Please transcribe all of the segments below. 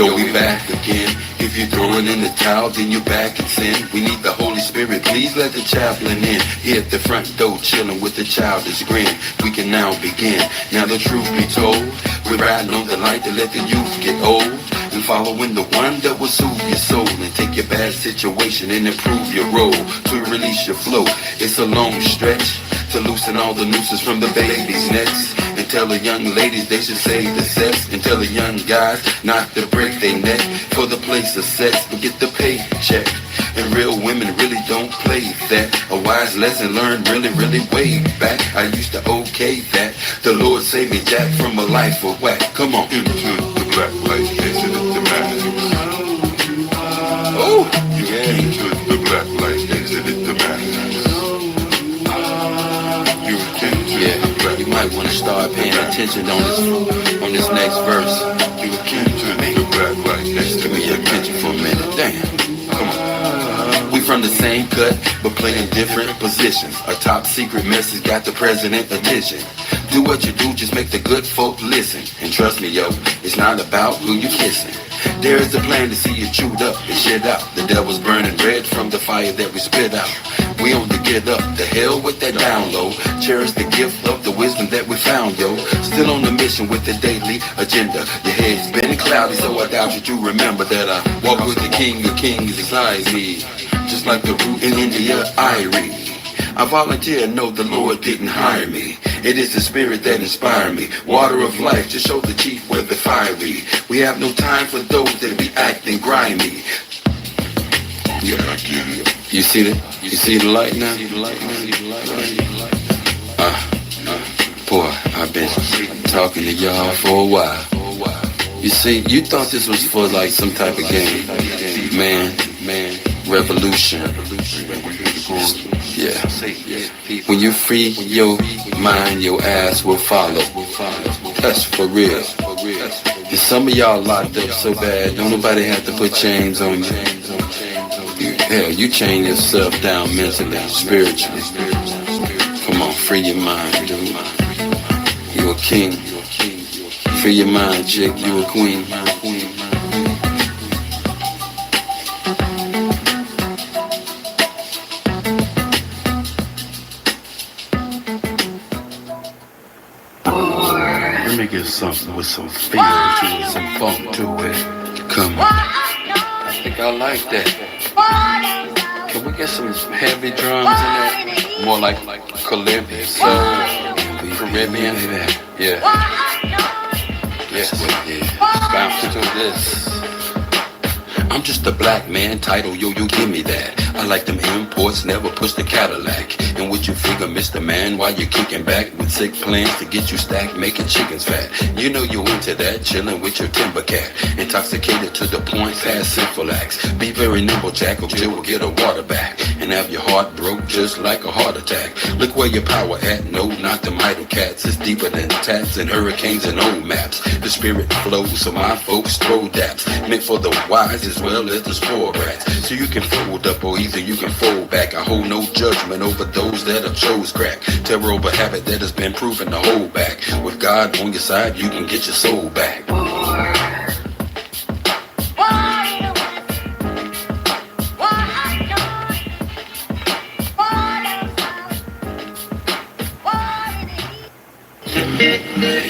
Yo, we back again. If you're throwing in the towel, then you're back in sin. We need the Holy Spirit, please let the chaplain in. Here at the front door, chilling with a childish grin. We can now begin. Now the truth be told, we're riding on the light to let the youth get old. And following the one that will soothe your soul and take your bad situation and improve your role to release your flow. It's a long stretch to loosen all the nooses from the baby's necks. And tell the young ladies they should save the sex. And tell the young guys not to break their neck for the place of sex, but get the paycheck. And real women really don't play that. A wise lesson learned really, really way back. I used to okay that. The Lord saved me, Jack, from a life of whack. Come on. Into the black light, exit the madness. Oh, yeah. Into the black light, exit the madness. You might want to start paying attention on this next verse. You came to the black light, exit. Give me your attention for a minute. Damn. Come on. We from the same cut, but playing different positions. A top secret message got the president attention. Do what you do, just make the good folk listen. And trust me, yo, it's not about who you kissing. There is a plan to see you chewed up and shit out. The devil's burning red from the fire that we spit out. We on to get up, the hell with that down low. Cherish the gift of the wisdom that we found, yo. Still on the mission with the daily agenda. Your head's been cloudy, so I doubt that you remember that I walk with the king of kings beside me. Just like the root in India, Irie. I volunteer, know the Lord didn't hire me. It is the spirit that inspired me. Water of life to show the chief where the fiery. We have no time for those that be acting grimy. Yeah, I get it. You see the light now? Boy, I've been talking to y'all for a while. You see, you thought this was for like some type of game. Man, revolution. Yeah. When you free your mind, your ass will follow. That's for real. And some of y'all locked up so bad, don't nobody have to put chains on you. Hell, you chain yourself down mentally, spiritually. Come on, free your mind, dude. You a king. Free your mind, chick. You a queen. Let me get something with some feel to it, some funk to it. Come on. I think I like that. Can we get some heavy drums in there? More like Caribbean, Caribbean. Yeah. Yes, bounce to this. I'm just a black man, title, yo, you give me that. I like them imports, never push the Cadillac. And would you figure, Mr. Man, while you're kicking back with sick plans to get you stacked, making chickens fat? You know you into that, chilling with your timber cat. Intoxicated to the point, past sinful acts. Be very nimble, Jack, or Jill will get a water back. And have your heart broke just like a heart attack. Look where your power at, no, not the Midal Cats. It's deeper than tats and hurricanes and old maps. The spirit flows, so my folks throw daps. Meant for the wise as well as the spoiled rats. So you can fold up or either you can fold back. I hold no judgment over those that have chose crack. Terror over habit that has been proven to hold back. With God on your side, you can get your soul back.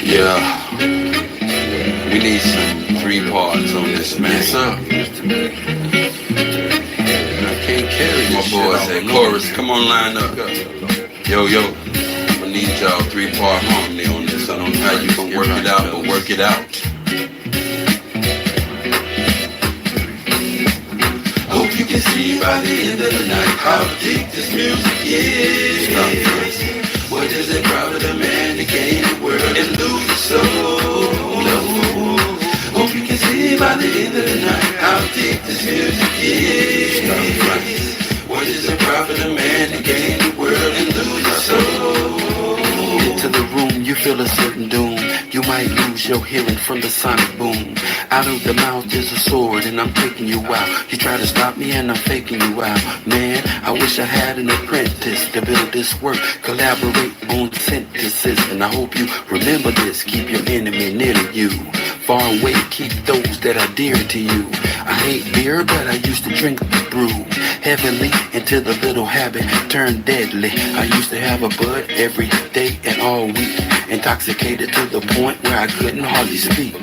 Yeah, we need some 3 parts on this, man. Yes, sir. I can't carry my boys at chorus. Come on, line up. Yo, I need y'all 3-part harmony on this. I don't know how you gonna work it out, but work it out. Hope you can see by the end of the night how deep this music is. What is it proud of the man to gain the world and lose his soul? Hope you can see by the end of the night how deep this music is. What is it proud of the man to gain the world and lose his soul? Into the room, you feel a certain doom. You might lose your hearing from the sonic boom. Out of the mouth is a sword and I'm taking you out. You try to stop me and I'm faking you out. Man, I wish I had an apprentice to build this work. Collaborate on synthesis. And I hope you remember this. Keep your enemy near to you. Far away, keep those that are dear to you. I hate beer, but I used to drink the brew heavily until the little habit turned deadly. I used to have a bud every day and all week, intoxicated to the point where I couldn't hardly speak.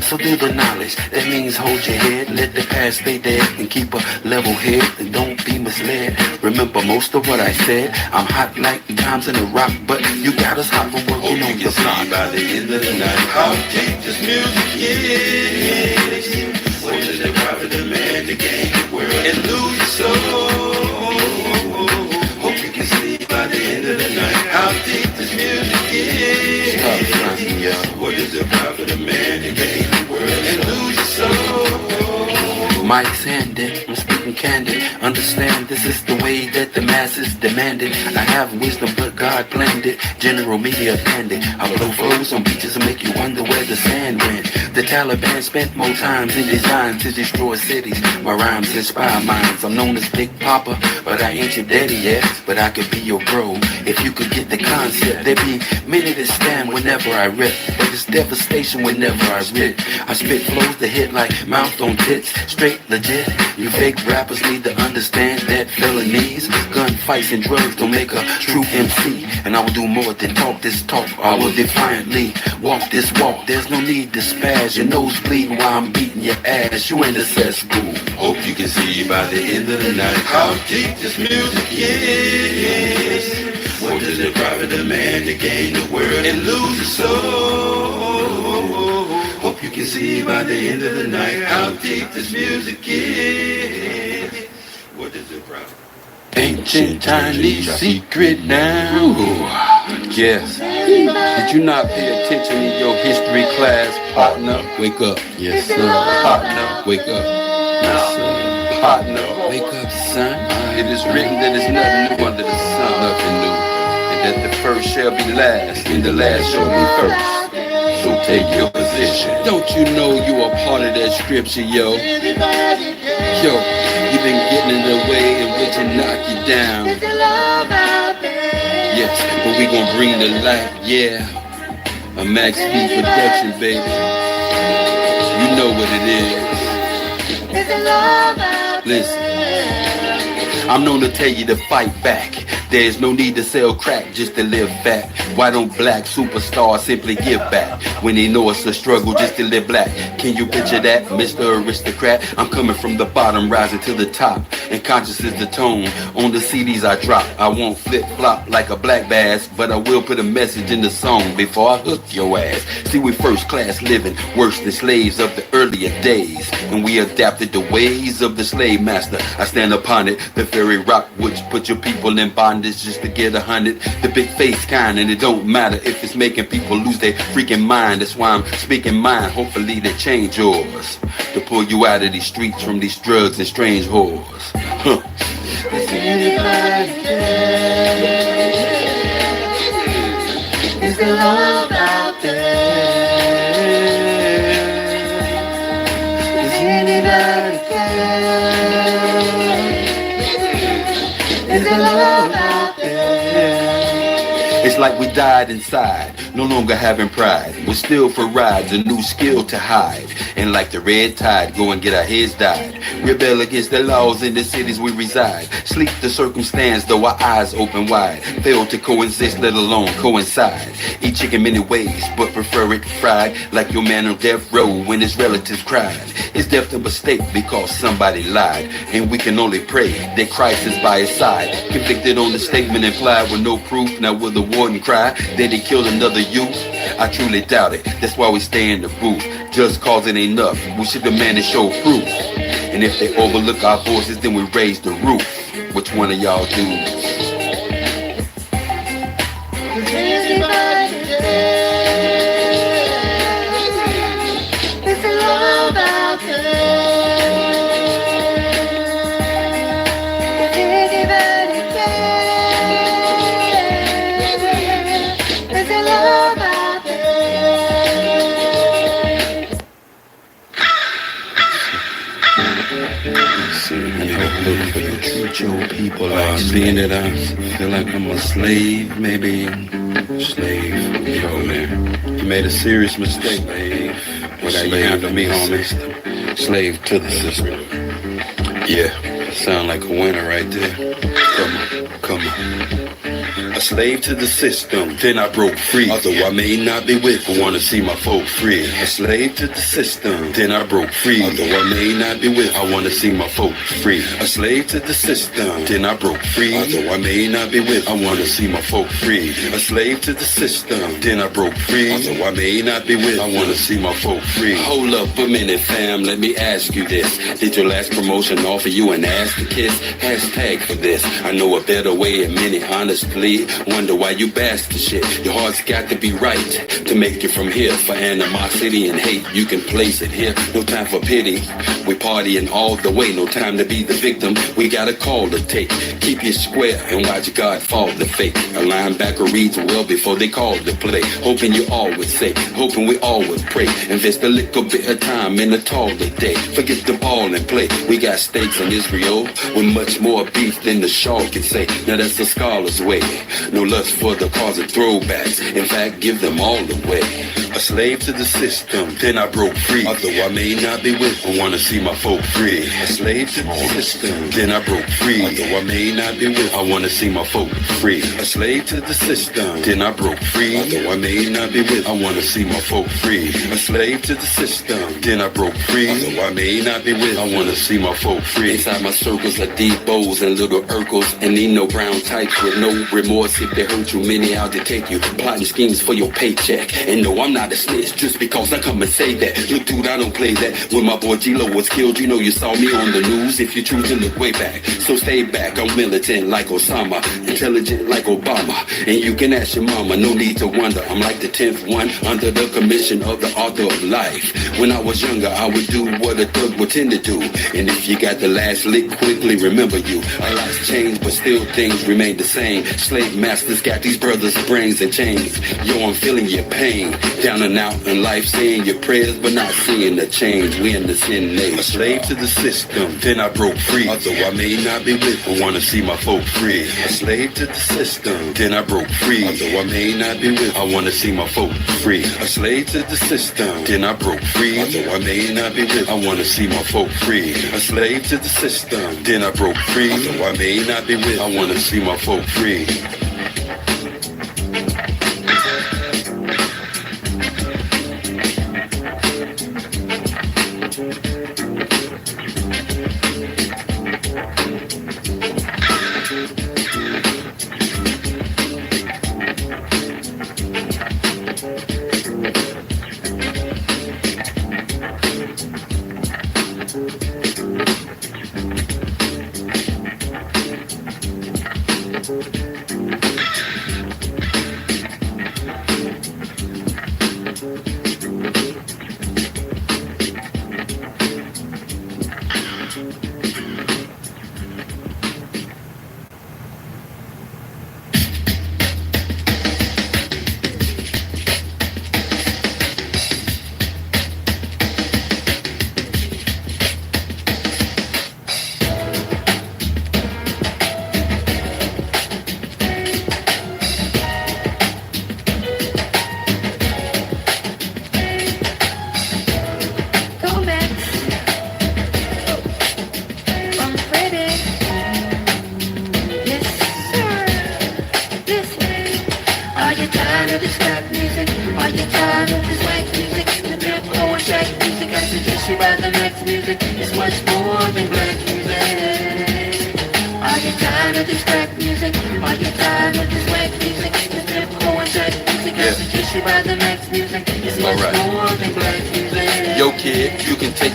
So do the knowledge, that means hold your head, let the past stay dead, and keep a level head, and don't be misled. Remember most of what I said, I'm hot like times in the rock, but you got us hot from working on the block. By the end of the night, how deep this music is. What is the profit of man to gain the world and lose your soul? Hope you can see by the end of the night how deep this music is. What is the profit of man to gain the world and lose your soul? Mike's handed, I'm speaking candid. Understand this is the way that the masses demand it. I have wisdom, but God planned it. General media banned it. I blow flows on beaches and make you wonder where the sand went. The Taliban spent more times in design to destroy cities. My rhymes inspire minds. I'm known as Big Papa, but I ain't your daddy yet. But I could be your bro if you could get the concept. There be many that stand whenever I rip, but it's devastation whenever I rip. I spit flows that hit like mouth on tits, straight legit. You fake rappers need to understand that felonies, gunfights and drugs don't make a true MC. And I will do more than talk this talk. I will defiantly walk this walk. There's no need to spaz. Your nose bleeding while I'm beating your ass. You in the cesspool. Hope you can see by the end of the night how deep this music is. What does it profit a man to gain the world and lose his soul? Hope you can see by the end of the night how deep this music is. What does it profit? Ancient Chinese secret now. Yes. Did you not pay attention in your history class, partner? Wake up. Yes, sir. Partner, wake up. Yes, sir. Partner, wake up, son. It is written that there's nothing new under the sun. Nothing new. And that the first shall be last, and the last shall be first. So take your position. Don't you know you are part of that scripture, yo? Yo, you've been getting in the way and we can knock you down. Yes, but we gon' bring the light, yeah. A Max B production, baby. You know what it is. Listen, I'm known to tell you to fight back. There's no need to sell crack just to live fat. Why don't black superstars simply give back when they know it's a struggle just to live black? Can you picture that, Mr. Aristocrat? I'm coming from the bottom, rising to the top, and conscious is the tone on the CDs I drop. I won't flip-flop like a black bass, but I will put a message in the song before I hook your ass. See, we first class living, worse than slaves of the earlier days, and we adapted the ways of the slave master. I stand upon it, the very rock which put your people in bondage just to get 100. The big face kind, and it don't matter if it's making people lose their freaking mind. That's why I'm speaking mine. Hopefully they change yours to pull you out of these streets from these drugs and strange whores. Huh. Is anybody care? Is there love out there? Is anybody care? Is there love out there? It's like we died inside, no longer having pride. We're still for rides, a new skill to hide. And like the red tide, go and get our heads dyed. Rebel against the laws in the cities we reside. Sleep the circumstance, though our eyes open wide. Fail to coexist, let alone coincide. Eat chicken many ways, but prefer it fried. Like your man on death row when his relatives cried. It's death a mistake because somebody lied. And we can only pray that Christ is by his side. Convicted on the statement implied with no proof. Now will the warden cry that he killed another youth? I truly doubt it, that's why we stay in the booth. Just cause it ain't enough, we should demand and show proof. And if they overlook our voices, then we raise the roof. Which one of y'all dudes? Is anybody there? Is there love out there? Is anybody there? Is there love out treat your people like seeing that I feel like I'm a slave, maybe slave. Yo, man, you made a serious mistake, slave. What That's how you handle me, homie. Slave to the system. Yeah, sound like a winner right there. Come on. A slave to the system, then I broke free. Although I may not be with, I wanna see my folk free. A slave to the system, then I broke free. Although I may not be with, I wanna see my folk free. A slave to the system, then I broke free. Although I may not be with, I wanna see my folk free. A slave to the system, then I broke free. Although I may not be with, I wanna see my folk free. Hold up a minute, fam, let me ask you this. Did your last promotion offer you an ass to kiss? Hashtag for this. I know a better way, and many honestly wonder why you bastard shit. Your heart's got to be right to make it from here. For animosity and hate, you can place it here. No time for pity, we partying all the way. No time to be the victim, we got a call to take. Keep your square and watch God fall the fake. A linebacker reads well before they call the play. Hoping you all would say, hoping we all would pray. Invest a little bit of time in a taller day. Forget the ball and play. We got stakes in Israel with much more beef than the Shaw can say. Now that's the scholar's way. No lust for the cause of throwbacks. In fact, give them all away. A slave to the system, then I broke free. Although I may not be with, I wanna see my folk free. A slave to the system, then I broke free. Although I may not be with, I wanna see my folk free. A slave to the system, then I broke free. Although I may not be with, I wanna see my folk free. A slave to the system, then I broke free. Although I may not be with, I wanna see my folk free. Inside my circles are deep bows and little Urkels, and need no brown types with no remorse if they hurt you. Many out to take you, plotting schemes for your paycheck. And no, I'm not a snitch just because I come and say that. Look, dude, I don't play that. When my boy G-Lo was killed, you know you saw me on the news. If you choose to look way back, so stay back. I'm militant like Osama, intelligent like Obama, and you can ask your mama. No need to wonder, I'm like the 10th one under the commission of the author of life. When I was younger, I would do what a thug would tend to do. And if you got the last lick, quickly remember you. A lot's changed, but still things remain the same. Slave masters got these brothers' brains and chains. Yo, I'm feeling your pain. Down and out in life, saying your prayers, but not seeing the change. We in the sin age. A slave to the system, then I broke free. Although I may not be with, I wanna see my folk free. A slave to the system, then I broke free. Although I may not be with, I wanna see my folk free. A slave to the system, then I broke free. Although I may not be with, I wanna see my folk free. A slave to the system, then I broke free. Although I may not be with, I wanna see my folk free.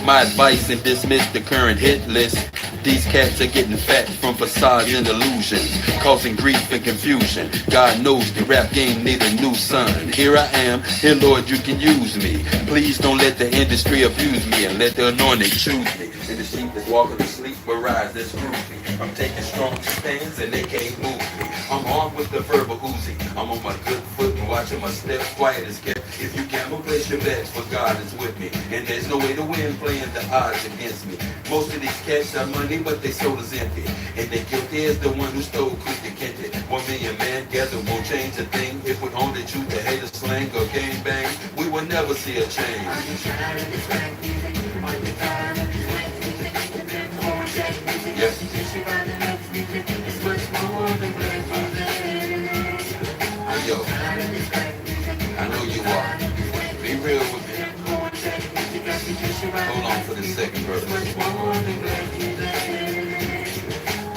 Advice and dismiss the current hit list. These cats are getting fat from facades and illusions, causing grief and confusion. God knows the rap game need a new son. Here I am, here Lord, you can use me. Please don't let the industry abuse me, and let the anointing choose me. And the sheep that's walking to sleep will rise, that's groovy. I'm taking strong stands and they can't move me. I'm armed with the verbal Uzi. I'm on my good foot and watching my steps quiet as kept. If you gamble, place your bets, for God is with me. And there's no way to win playing the odds against me. Most of these cats got money, but they soul is empty. And they guilty as the one who stole Clifton Kenton. 1 million man gathered won't change a thing. If we only choose to hate a slang or gang bang, we will never see a change. Yes. Yo, I know you are. Be real with me. Hold on for this second, brother.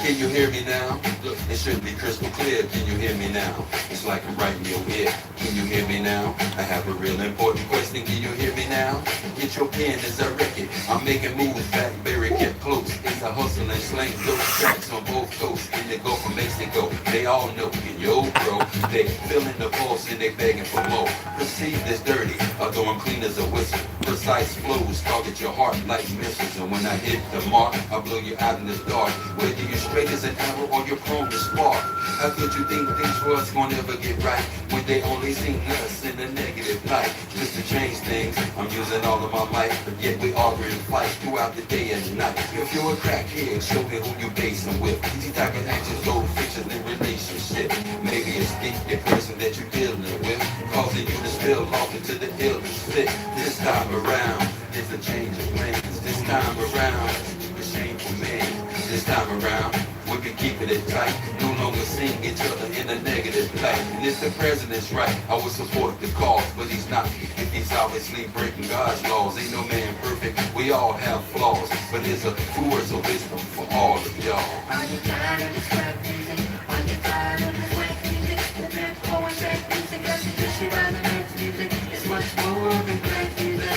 Can you hear me now? Look, it should be crystal clear. Can you hear me now? It's like I'm right in your ear. Can you hear me now? I have a real important question. Can you hear me now? Get your pen as I wreck it. I'm making moves, Blackberry get close. It's a hustle and slang those tracks on both coasts. In the Gulf of Mexico, they all know. In yo, bro, they feeling the pulse and they begging for more. Perceived as dirty, although I'm clean as a whistle. Precise flows target your heart like missiles. And when I hit the mark, I blow you out in the dark. Whether you're straight as an arrow or you're prone to spark. How could you think things for us gonna ever get right when they only seen us in a negative light? Just to change things, I'm using all of my might, but yet we argue and fight throughout the day and night. If you're a crackhead, show me who you basing with. These type of actions go fiction in relationship. Maybe it's the person that you're dealing with, causing you to spill off into the illness fit. This time around, there's a change of plans. This time around, it's shameful man. This time around, we be keeping it tight. No longer seeing each other in a negative light. And if the president's right, I would support the cause, but he's not. If he's obviously breaking God's laws, ain't no man perfect. We all have flaws, but there's a few words of wisdom for all of y'all. Are you tired of this rap music? Are you tired of this whack music? The rap poetry music, got you just around the next music. It's much more than black music.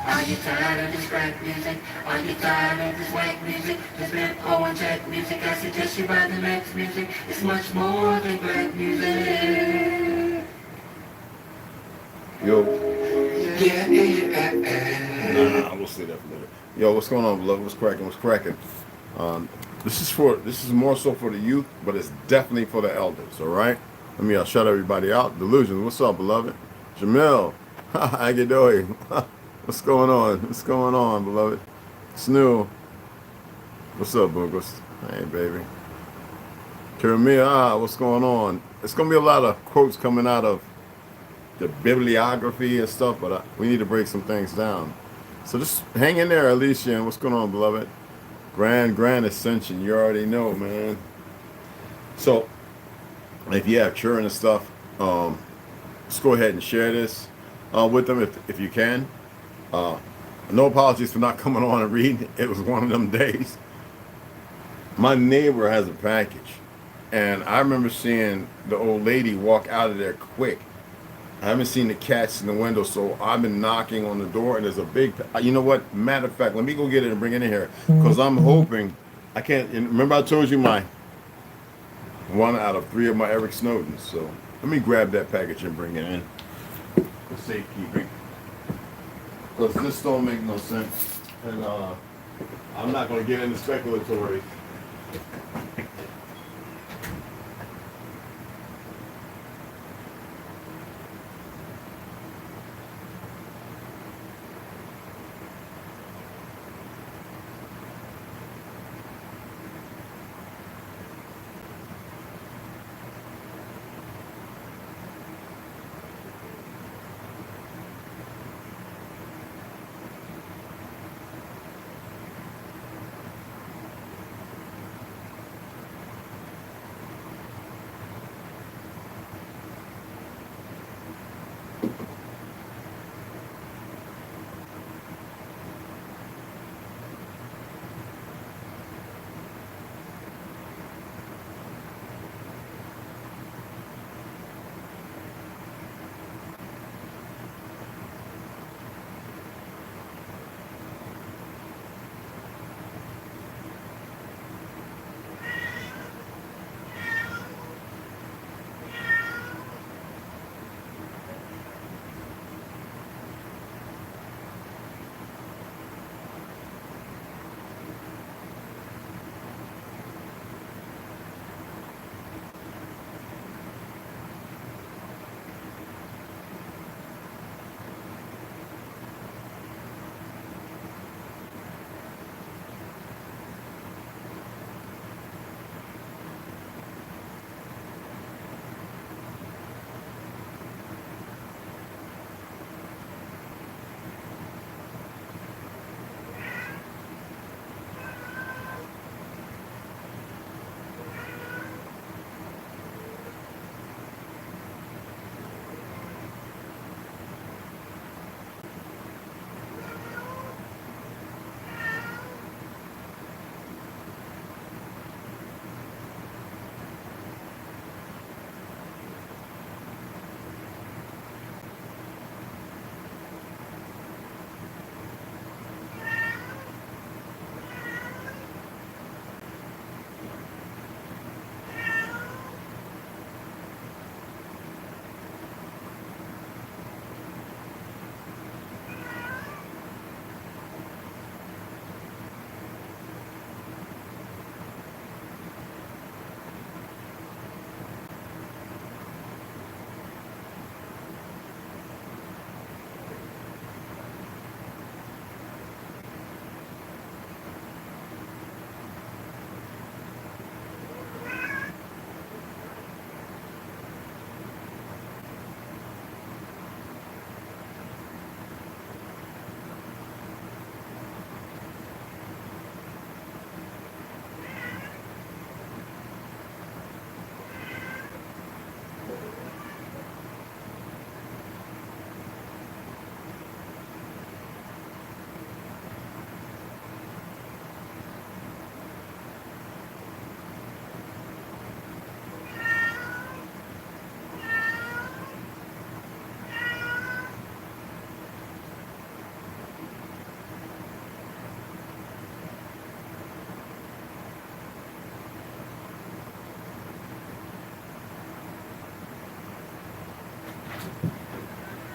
Are you tired of this rap music? Are you tired of this whack music? This rap poetry music, I suggest you buy the next music. It's much more than black music. Yo. Yeah. Nah, we'll say that for later. Yo, what's going on, beloved? What's cracking? What's cracking? This is more so for the youth, but it's definitely for the elders. All right. Let me shout everybody out. Delusions. What's up, beloved? Jamil. How you doing? What's going on? What's going on, beloved? Snoo. What's up, Boogers? Hey, baby. Kiramia, what's going on? It's gonna be a lot of quotes coming out of the bibliography and stuff, but we need to break some things down. So just hang in there, Alicia. What's going on, beloved? Grand Ascension. You already know, man. So if you have children and stuff, just go ahead and share this with them if you can. No apologies for not coming on and reading. It was one of them days. My neighbor has a package, and I remember seeing the old lady walk out of there quick. I haven't seen the cats in the window, so I've been knocking on the door, and there's a big, you know what, matter of fact, let me go get it and bring it in here, because I'm hoping, I can't, remember I told you my 1 out of 3 of my Eric Snowdens, so let me grab that package and bring it in for safekeeping, because this don't make no sense, and I'm not going to get into speculatory.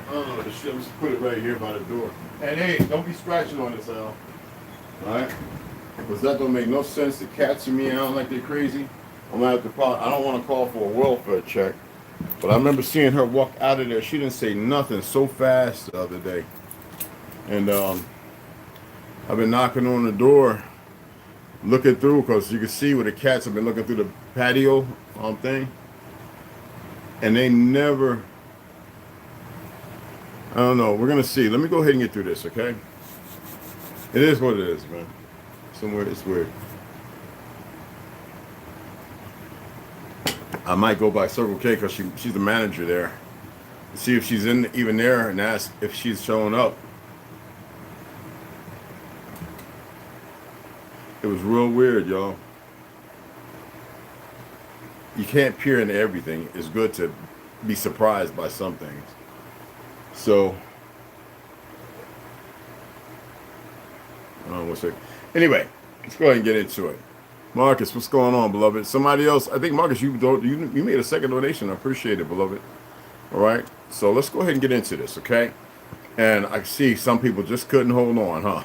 I don't know the shit. Let's put it right here by the door. And hey, don't be scratching on this, Al. Alright? Because that don't make no sense. The cats are meowing like they're crazy. I'm gonna have to call. I don't want to call for a welfare check. But I remember seeing her walk out of there. She didn't say nothing so fast the other day. And I've been knocking on the door, looking through, because you can see where the cats have been looking through the patio thing. And they never, I don't know. We're going to see. Let me go ahead and get through this, okay? It is what it is, man. Somewhere it's weird. I might go by Circle K because she's the manager there. See if she's even there and ask if she's showing up. It was real weird, y'all. You can't peer into everything. It's good to be surprised by some things. So, what's it? Anyway, let's go ahead and get into it. Marcus, what's going on, beloved? Somebody else, I think Marcus, you made a second donation. I appreciate it, beloved. All right, so let's go ahead and get into this, okay? And I see some people just couldn't hold on, huh?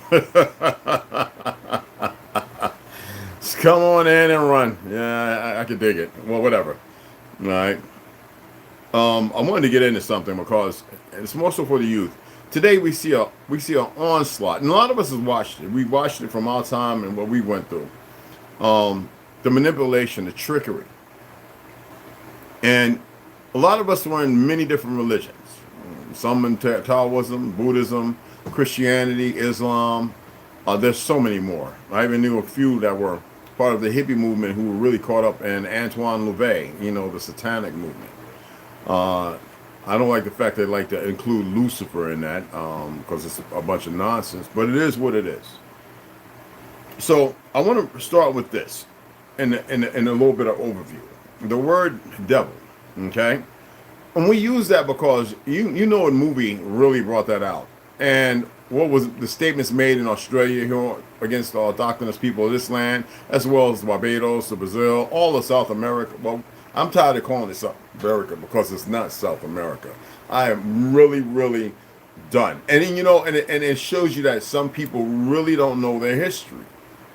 Just come on in and run. Yeah, I could dig it. Well, whatever. All right. I wanted to get into something because it's more so for the youth. Today we see an onslaught, and a lot of us have watched it. We watched it from our time and what we went through. The manipulation, the trickery. And a lot of us were in many different religions. Some in Taoism, Buddhism, Christianity, Islam. There's so many more. I even knew a few that were part of the hippie movement who were really caught up in Antoine LaVey, the satanic movement. I don't like the fact they like to include Lucifer in that because it's a bunch of nonsense, but it is what it is. So I want to start with this in a little bit of overview. The word devil, okay? And we use that because you know a movie really brought that out. And what was the statements made in Australia here against the autochthonous people of this land, as well as Barbados, Brazil, all of South America. Well, I'm tired of calling it South America because it's not South America. I am really, really done. And then, and it shows you that some people really don't know their history.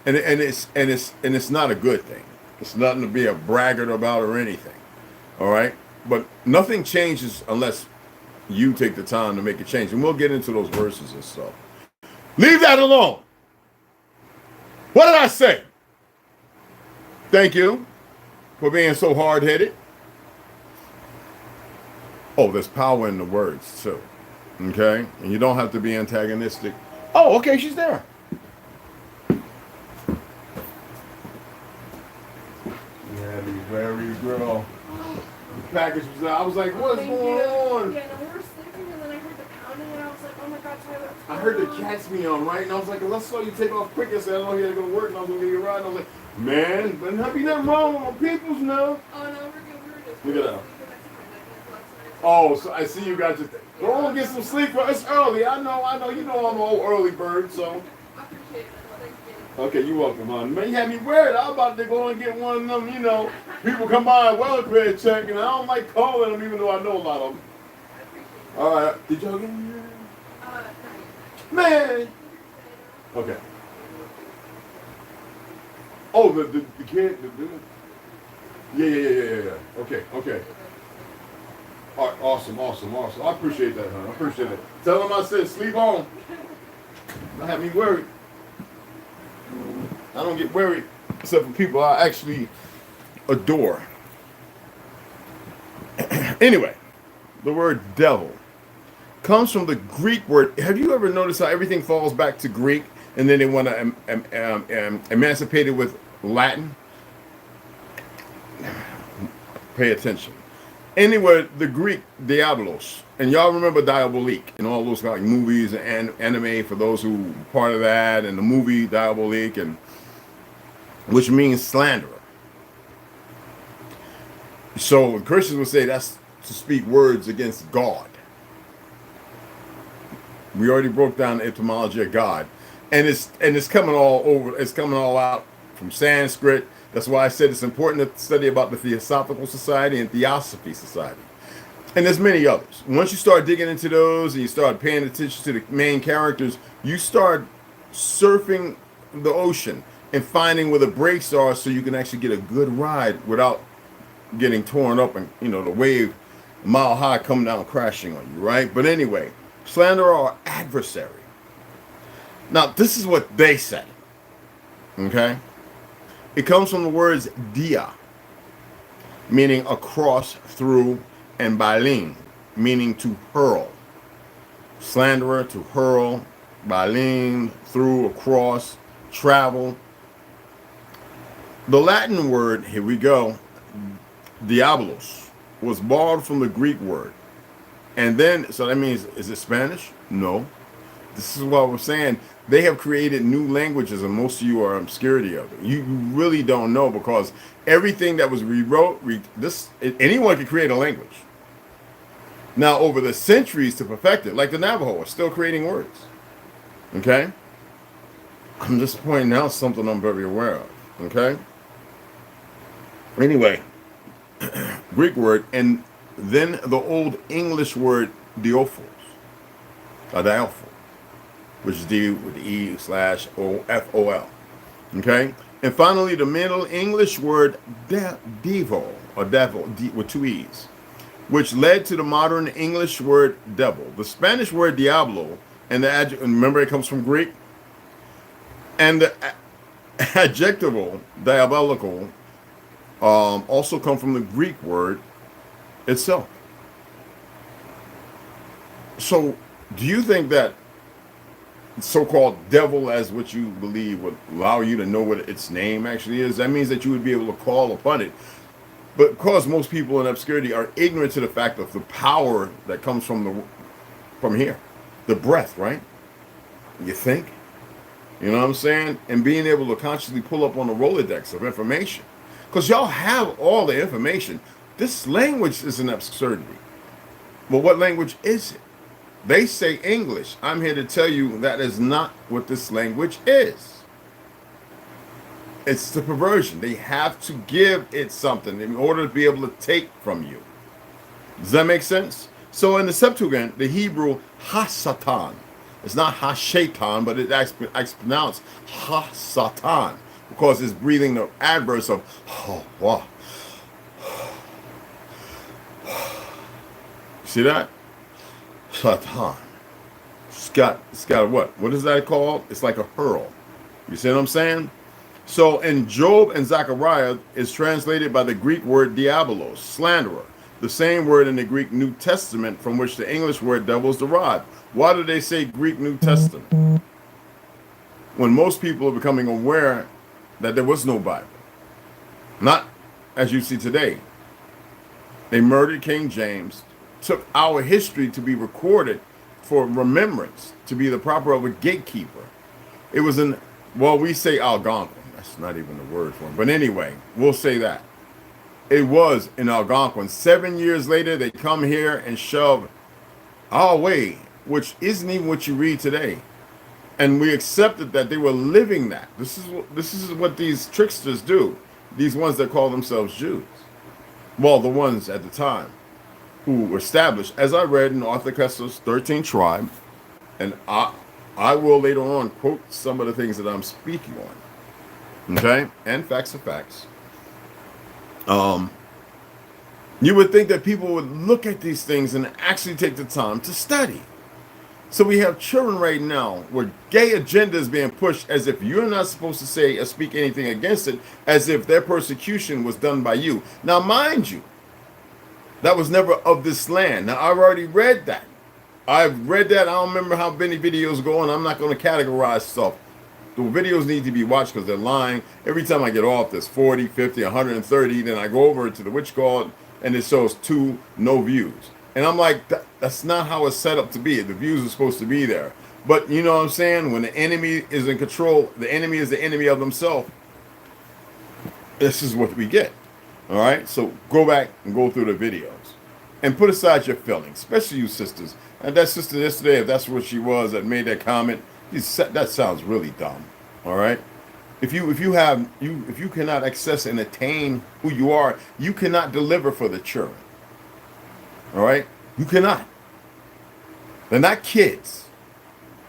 And it's not a good thing. It's nothing to be a braggart about or anything. All right? But nothing changes unless you take the time to make a change. And we'll get into those verses and stuff. Leave that alone. What did I say? Thank you for being so hard-headed. Oh, there's power in the words, too. Okay? And you don't have to be antagonistic. Oh, okay, she's there. Yeah, the very girl. The package was out. I was like, what's going on? Yeah, no, we were sleeping, and then I heard the pounding, and I was like, oh my God, Tyler. I heard the cats meowing, right? And I was like, let's saw you take off quick. I said, I know you had to go to work, and I was going to get you a ride. And I was like, man, but not be nothing wrong with my peoples now. Oh, no, we're good. We were just Look at that. sleeping. I took my nightmares last night. Oh, so I see you got your thing. Go on, get some sleep. It's early. I know. You know I'm an old early bird, so. I appreciate it. Well, thank you. Okay, you're welcome, hon. Man, you had me worried. I was about to go and get one of them, people come by and welfare check, and I don't like calling them even though I know a lot of them. I appreciate it. All right. Did y'all get in Not yet. Man. Okay. Oh, the kid, the dude. Yeah. Okay. All right, awesome. I appreciate that, hon. I appreciate it. Tell him I said sleep on. Don't have me worried. I don't get worried except for people I actually adore. Anyway, the word devil comes from the Greek word. Have you ever noticed how everything falls back to Greek and then they want to emancipate it with Latin? Pay attention. Anyway, the Greek diabolos, and y'all remember Diabolique and all those like movies and anime for those who part of that, and the movie Diabolique, and which means slanderer. So Christians would say that's to speak words against God. We already broke down the etymology of God, and it's coming all over. It's coming all out from Sanskrit. That's why I said it's important to study about the Theosophical Society and Theosophy Society. And there's many others. Once you start digging into those and you start paying attention to the main characters, you start surfing the ocean and finding where the breaks are so you can actually get a good ride without getting torn up and, the wave mile high coming down crashing on you, right? But anyway, slanderer or adversary. Now, this is what they say, okay? It comes from the words dia, meaning across, through, and baleen, meaning to hurl. Slanderer, to hurl, baleen, through, across, travel. The Latin word, here we go, diabolos, was borrowed from the Greek word. And then, so that means, is it Spanish? No. This is what we're saying. They have created new languages, and most of you are obscurity of it. You really don't know, because everything that was rewrote, anyone can create a language. Now, over the centuries to perfect it, like the Navajo are still creating words. Okay? I'm just pointing out something I'm very aware of. Okay? Anyway, Greek word, and then the old English word diaphos, which is D with the E/O-F-O-L. Okay? And finally, the Middle English word devo, or devil, with two E's, which led to the modern English word devil. The Spanish word diablo, and the adjective, remember it comes from Greek, and the adjectival, diabolical, also come from the Greek word itself. So, do you think that so-called devil, as what you believe, would allow you to know what its name actually is? That means that you would be able to call upon it. But because most people in obscurity are ignorant to the fact of the power that comes from here, the breath, right? You think? You know what I'm saying? And being able to consciously pull up on the Rolodex of information. Because y'all have all the information. This language is an absurdity. Well, what language is it? They say English. I'm here to tell you that is not what this language is. It's the perversion. They have to give it something in order to be able to take from you. Does that make sense? So in the Septuagint, the Hebrew ha-satan. It's not ha-shaitan, but it's pronounced ha-satan, because it's breathing the adverse of oh. See that? Satan. It's got what? What is that called? It's like a hurl. You see what I'm saying? So in Job and Zechariah is translated by the Greek word diabolos, slanderer, the same word in the Greek New Testament from which the English word devil is derived. Why do they say Greek New Testament? When most people are becoming aware that there was no Bible. Not as you see today. They murdered King James, took our history to be recorded for remembrance, to be the proper of a gatekeeper. It was we say Algonquin. That's not even the word for it. But anyway, we'll say that. It was in Algonquin. 7 years later, they come here and shove our way, which isn't even what you read today. And we accepted that they were living that. This is what these tricksters do. These ones that call themselves Jews. Well, the ones at the time who were established, as I read in Arthur Koestler's 13th Tribe, and I will later on quote some of the things that I'm speaking on. Okay? And facts are facts. You would think that people would look at these things and actually take the time to study. So we have children right now where gay agenda is being pushed as if you're not supposed to say or speak anything against it, as if their persecution was done by you. Now, mind you, that was never of this land. Now, I've already read that. I've read that. I don't remember how many videos go on. I'm not going to categorize stuff. The videos need to be watched because they're lying. Every time I get off, there's 40, 50, 130. Then I go over to the witch card and it shows 2 no views. And I'm like, that's not how it's set up to be. The views are supposed to be there. But you know what I'm saying? When the enemy is in control, the enemy is the enemy of themselves. This is what we get. All right? So go back and go through the videos. And put aside your feelings, especially you sisters. And that sister yesterday, if that's what she was that made that comment, that sounds really dumb. All right? If you cannot access and attain who you are, you cannot deliver for the children. All right? You cannot. They're not kids.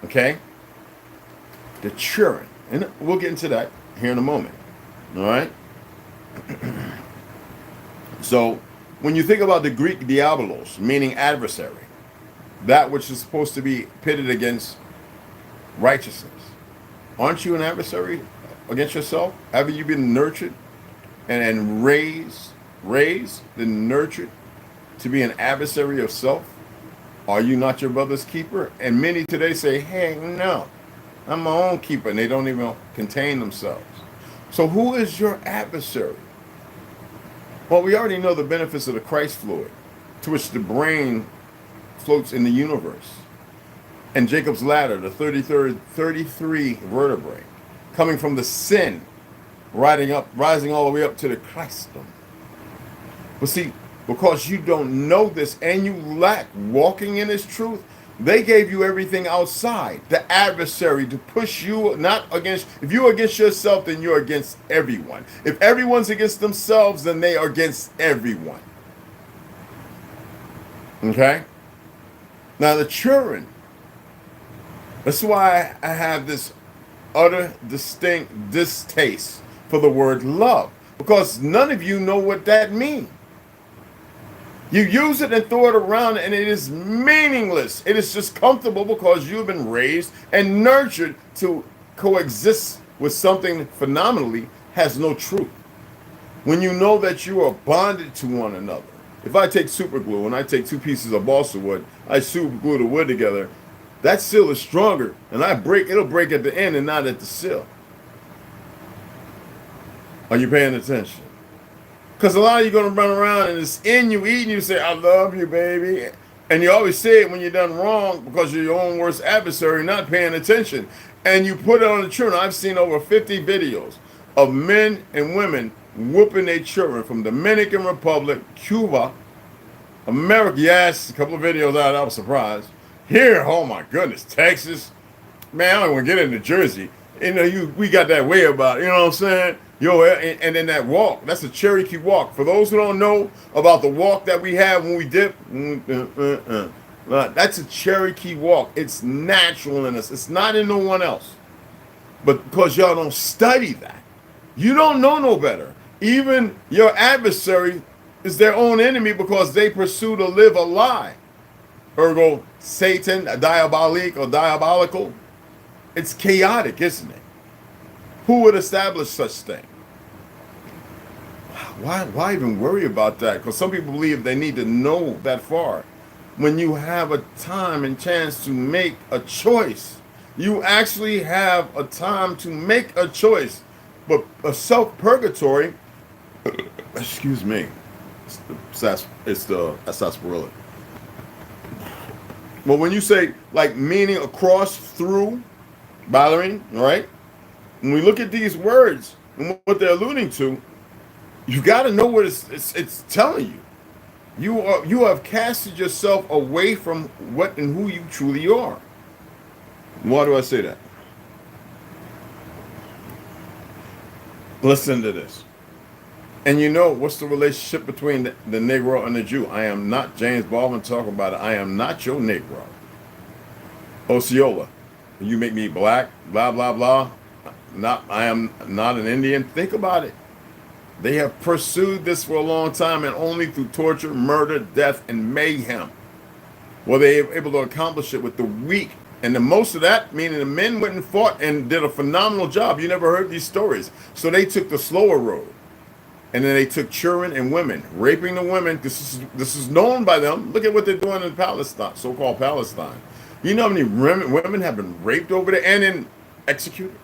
Okay? They're children. And we'll get into that here in a moment. All right? So, when you think about the Greek diabolos, meaning adversary, that which is supposed to be pitted against righteousness, aren't you an adversary against yourself? Haven't you been nurtured and raised and nurtured to be an adversary of self? Are you not your brother's keeper? And many today say, hey, no, I'm my own keeper, and they don't even contain themselves. So who is your adversary? Well, we already know the benefits of the Christ fluid, to which the brain floats in the universe. And Jacob's ladder, the 33 vertebrae, coming from the sin, rising all the way up to the Christum. But see, because you don't know this and you lack walking in His truth, they gave you everything outside, the adversary, to push you not against. If you're against yourself, then you're against everyone. If everyone's against themselves, then they are against everyone. Okay? Now the children, that's why I have this utter distinct distaste for the word love, because none of you know what that means. You use it and throw it around, and it is meaningless. It is just comfortable because you've been raised and nurtured to coexist with something phenomenally has no truth. When you know that you are bonded to one another. If I take super glue and I take two pieces of balsa wood, I super glue the wood together, that seal is stronger, and it'll break at the end and not at the seal. Are you paying attention? Because a lot of you are going to run around and it's in you, eating you, say, I love you, baby. And you always say it when you're done wrong because you're your own worst adversary, not paying attention. And you put it on the children. I've seen over 50 videos of men and women whooping their children from Dominican Republic, Cuba, America. Yes, a couple of videos out, I was surprised. Here, oh my goodness, Texas. Man, I don't want to get into Jersey. You know, we got that way about it, you know what I'm saying? Yo, and then that walk, that's a Cherokee walk. For those who don't know about the walk that we have when we dip, that's a Cherokee walk. It's natural in us. It's not in no one else. But because y'all don't study that, you don't know no better. Even your adversary is their own enemy because they pursue to live a lie. Ergo, Satan, diabolical. It's chaotic, isn't it? Who would establish such thing? Why even worry about that? Because some people believe they need to know that far. When you have a time and chance to make a choice, you actually have a time to make a choice. But a self-purgatory, excuse me, it's the sarsaparilla. But when you say, like, meaning across, through, bothering, all right? When we look at these words and what they're alluding to, you got to know what it's telling you. You have casted yourself away from what and who you truly are. Why do I say that? Listen to this. And you know what's the relationship between the Negro and the Jew? I am not James Baldwin talking about it. I am not your Negro. Osceola, you make me black, blah, blah, blah. I am not an Indian. Think about it. They have pursued this for a long time, and only through torture, murder, death, and mayhem were they able to accomplish it with the weak. And the most of that, meaning the men went and fought and did a phenomenal job. You never heard these stories. So they took the slower road. And then they took children and women, raping the women. This is known by them. Look at what they're doing in Palestine, so-called Palestine. You know how many women have been raped over there and then executed?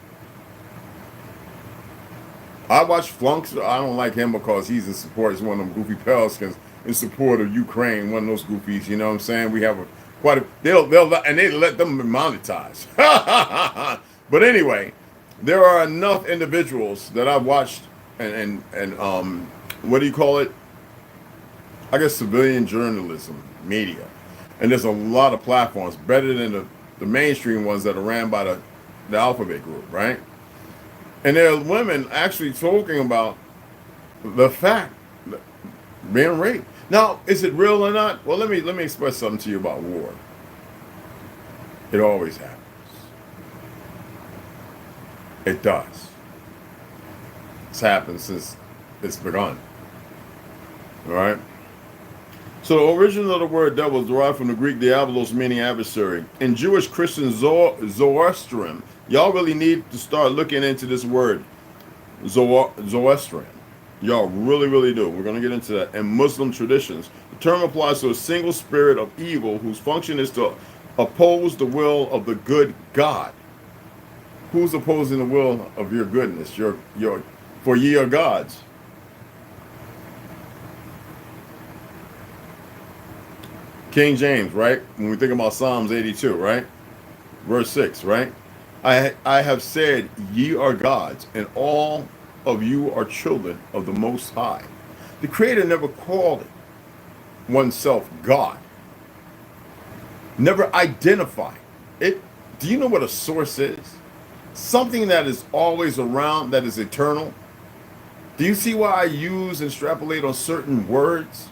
I watch Flunks. I don't like him because he's in support. He's one of them goofy Pelicans in support of Ukraine. One of those goofies. You know what I'm saying? We have they let them monetize. But anyway, there are enough individuals that I've watched and what do you call it? I guess civilian journalism, media, and there's a lot of platforms better than the mainstream ones that are ran by the Alphabet Group, right? And there are women actually talking about the fact that being raped. Now, is it real or not? Well, let me express something to you about war. It always happens. It does. It's happened since it's begun. All right. So the origin of the word devil is derived from the Greek diabolos, meaning adversary. In Jewish Christian Zoroastrian, y'all really need to start looking into this word, Zoroastrian. Y'all really, really do. We're going to get into that. In Muslim traditions, the term applies to a single spirit of evil whose function is to oppose the will of the good God. Who's opposing the will of your goodness? For ye are gods. King James, right? When we think about Psalms 82, right? Verse 6, right? I have said, ye are gods, and all of you are children of the Most High. The Creator never called oneself God. Never identified it. Do you know what a source is? Something that is always around, that is eternal. Do you see why I use and extrapolate on certain words?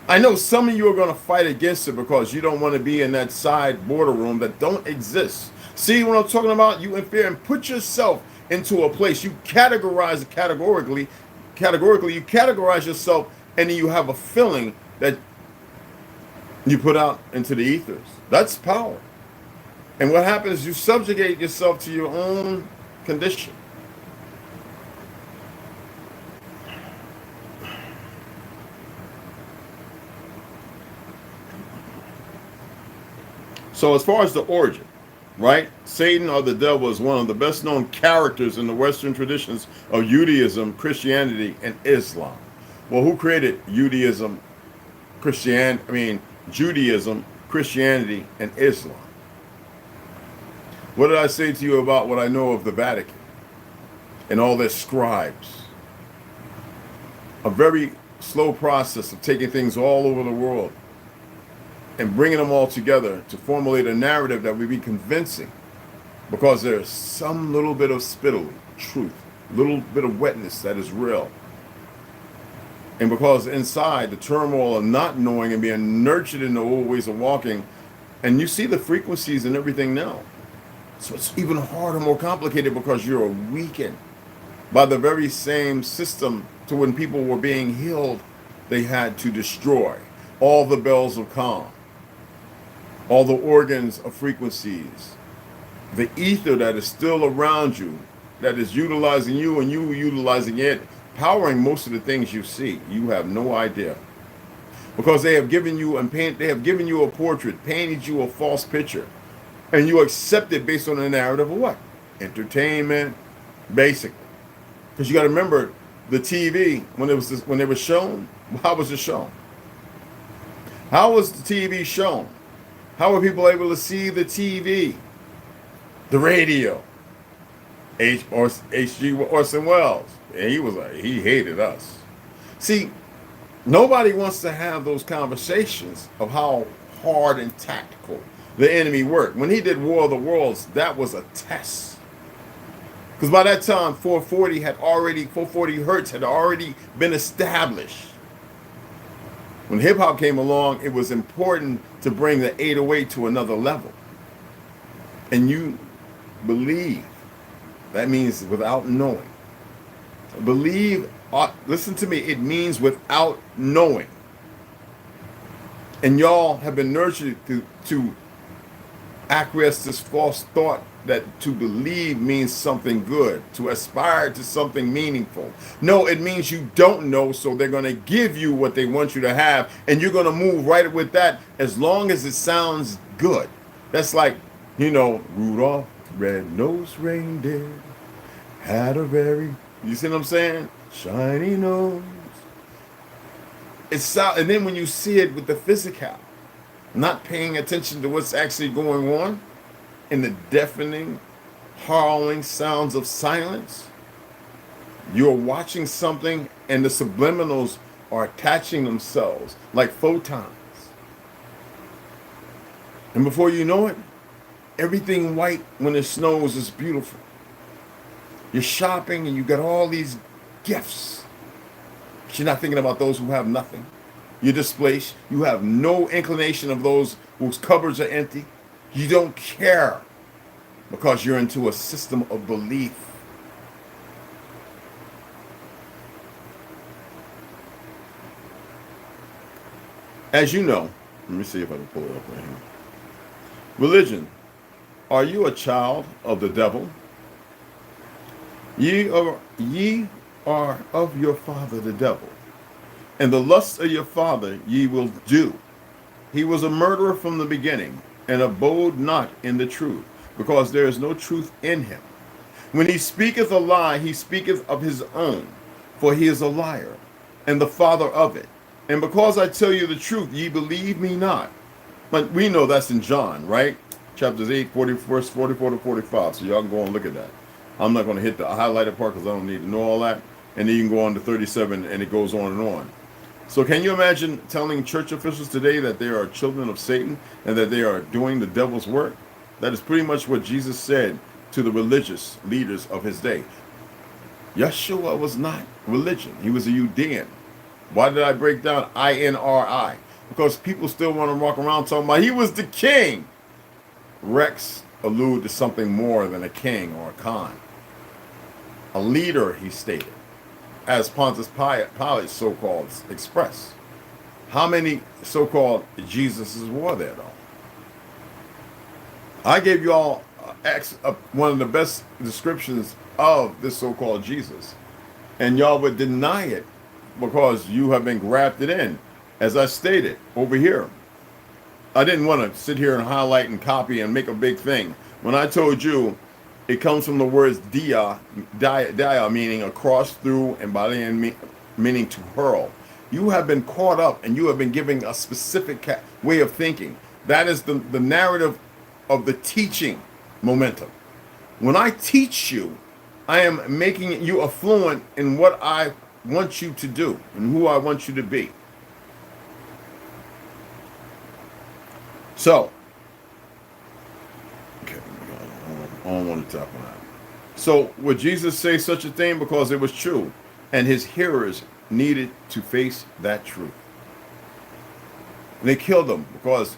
I know some of you are going to fight against it because you don't want to be in that side border room that don't exist. See what I'm talking about? You interfere and put yourself into a place. You categorize it categorically, you categorize yourself, and then you have a feeling that you put out into the ethers. That's power. And what happens is you subjugate yourself to your own condition. So as far as the origin, right? Satan or the devil is one of the best known characters in the Western traditions of Judaism, Christianity, and Islam. Well, who created Judaism, Judaism, Christianity, and Islam? What did I say to you about what I know of the Vatican and all their scribes? A very slow process of taking things all over the world and bringing them all together to formulate a narrative that would be convincing, because there's some little bit of spittle, truth, little bit of wetness that is real. And because inside the turmoil of not knowing and being nurtured in the old ways of walking, and you see the frequencies and everything now. So it's even harder, more complicated, because you're weakened by the very same system to when people were being healed, they had to destroy all the bells of calm, all the organs of frequencies, the ether that is still around you, that is utilizing you and you utilizing it, powering most of the things you see. You have no idea. Because they have given you a portrait, painted you a false picture, and you accept it based on a narrative of what? Entertainment, basically. Because you got to remember, the TV, when it was shown, how was it shown? How was the TV shown? How were people able to see the TV, the radio? H.G. Orson Welles, and he hated us. See, nobody wants to have those conversations of how hard and tactical the enemy worked. When he did War of the Worlds, that was a test. Because by that time, 440 hertz had already been established. When hip hop came along, it was important to bring the 808 to another level. And you believe. That means without knowing. Believe, listen to me, it means without knowing. And y'all have been nurtured to acquiesce this false thought that to believe means something good, to aspire to something meaningful. No, it means you don't know, so they're going to give you what they want you to have, and you're going to move right with that as long as it sounds good. That's like, Rudolph, red-nosed reindeer, had a very, you see what I'm saying? Shiny nose. And then when you see it with the physical, not paying attention to what's actually going on, in the deafening, harrowing sounds of silence, you're watching something and the subliminals are attaching themselves like photons. And before you know it, everything white when it snows is beautiful. You're shopping and you got all these gifts. But you're not thinking about those who have nothing. You're displaced. You have no inclination of those whose cupboards are empty. You don't care because you're into a system of belief. As you know, let me see if I can pull it up right here. Religion. Are you a child of the devil? Ye are of your father the devil, and the lusts of your father ye will do. He was a murderer from the beginning, and abode not in the truth, because there is no truth in him. When he speaketh a lie, he speaketh of his own, for he is a liar, and the father of it. And because I tell you the truth, ye believe me not. But we know that's in John, right? Chapters 8, 40, verse 44 to 45. So y'all can go and look at that. I'm not going to hit the highlighted part because I don't need to know all that. And then you can go on to 37 and it goes on and on. So can you imagine telling church officials today that they are children of Satan and that they are doing the devil's work? That is pretty much what Jesus said to the religious leaders of his day. Yeshua was not religion. He was a Judean. Why did I break down INRI? Because people still want to walk around talking about he was the king. Rex allude to something more than a king or a Khan. A leader, he stated, as Pontius Pilate so-called expressed. How many so-called Jesuses were there, though? I gave you all one of the best descriptions of this so-called Jesus, and y'all would deny it because you have been grafted in, as I stated over here. I didn't want to sit here and highlight and copy and make a big thing. When I told you, it comes from the words dia, meaning across, through, and bali meaning to hurl. You have been caught up and you have been given a specific way of thinking. That is the narrative of the teaching momentum. When I teach you, I am making you affluent in what I want you to do and who I want you to be. So, okay, I don't want to talk on that. So, would Jesus say such a thing because it was true, and his hearers needed to face that truth? And they killed him because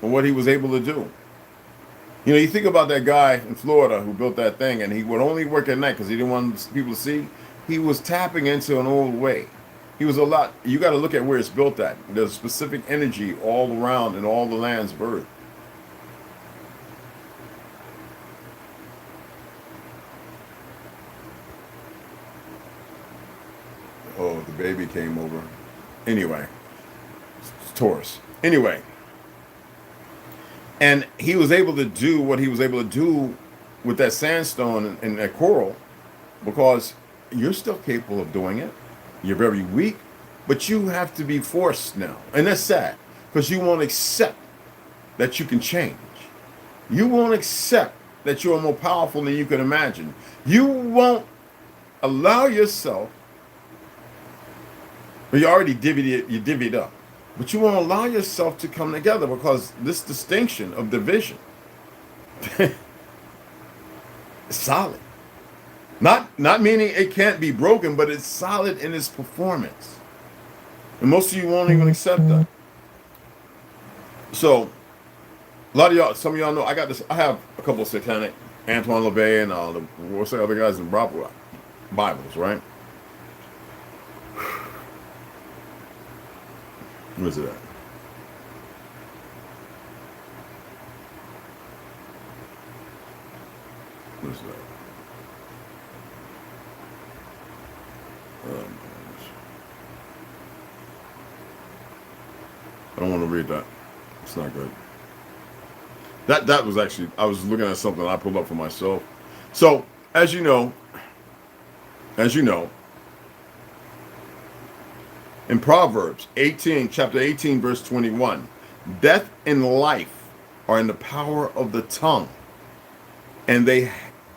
of what he was able to do. You know, you think about that guy in Florida who built that thing, and he would only work at night because he didn't want people to see. He was tapping into an old way. He was a lot. You got to look at where it's built at. There's specific energy all around in all the land's birth. Oh, the baby came over. Anyway, it's Taurus. Anyway, and he was able to do what he was able to do with that sandstone and that coral because you're still capable of doing it. You're very weak, but you have to be forced now. And that's sad because you won't accept that you can change. You won't accept that you are more powerful than you can imagine. You won't allow yourself, well, you already divvied up, but you won't allow yourself to come together because this distinction of division is solid. Not meaning it can't be broken, but it's solid in its performance. And most of you won't even accept that. So, a lot of y'all, some of y'all know, I have a couple of satanic, Antoine LaVey and what's the other guys in Bibles, right? Where's it at? Where's it at? I don't want to read that. It's not good. That was actually, I was looking at something I pulled up for myself. So, as you know, in Proverbs 18, chapter 18, verse 21, death and life are in the power of the tongue, and they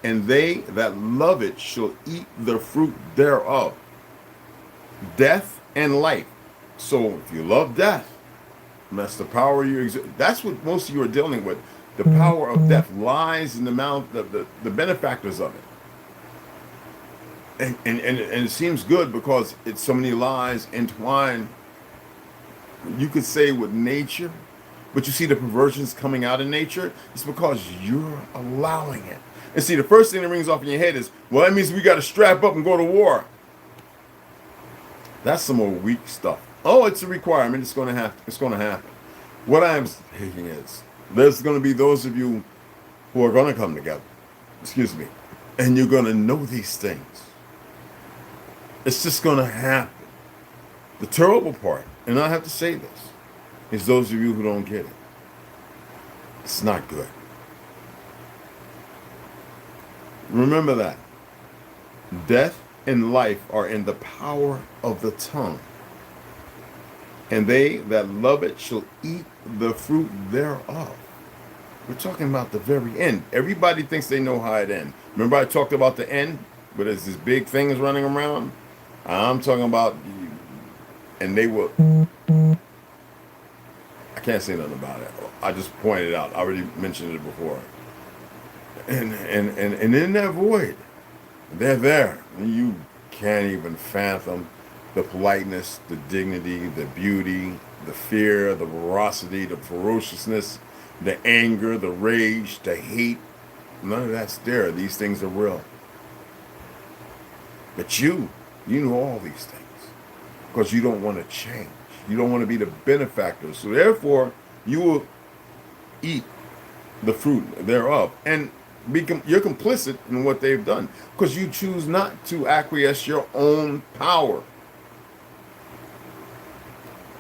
that love it shall eat the fruit thereof. Death and life. So if you love death, that's the power you exist. That's what most of you are dealing with. The power of death lies in the mouth of the benefactors of it. And it seems good because it's so many lies entwined you could say with nature, but you see the perversions coming out of nature, it's because you're allowing it. And see, the first thing that rings off in your head is, well, that means we got to strap up and go to war. That's some more weak stuff. Oh, it's a requirement. It's going to happen. It's going to happen. What I'm saying is, there's going to be those of you who are going to come together. Excuse me. And you're going to know these things. It's just going to happen. The terrible part, and I have to say this, is those of you who don't get it. It's not good. Remember that. Death and life are in the power of the tongue. And they that love it shall eat the fruit thereof. We're talking about the very end. Everybody thinks they know how it ends. Remember I talked about the end? But there's this big thing is running around? I'm talking about, and they will, I can't say nothing about it. I just pointed it out. I already mentioned it before. And in that void, they're there. And you can't even fathom the politeness, the dignity, the beauty, the fear, the ferocity, the ferociousness, the anger, the rage, the hate. None of that's there. These things are real. But you know all these things because you don't want to change. You don't want to be the benefactor. So therefore, you will eat the fruit thereof. And you're complicit in what they've done because you choose not to acquiesce your own power.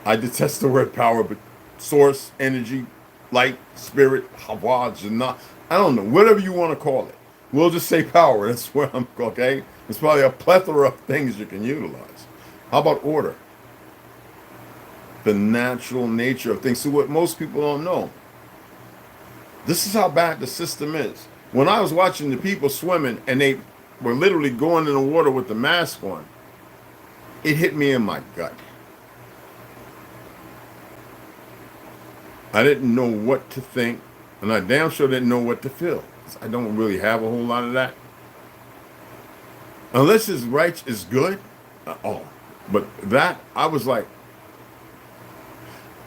I detest the word power, but source, energy, light, spirit, Hawa, Jannah, I don't know, whatever you want to call it. We'll just say power. That's where I'm, okay? There's probably a plethora of things you can utilize. How about order? The natural nature of things. So what most people don't know. This is how bad the system is. When I was watching the people swimming and they were literally going in the water with the mask on, it hit me in my gut. I didn't know what to think, and I damn sure didn't know what to feel. I don't really have a whole lot of that. Unless his right is good. But that, I was like,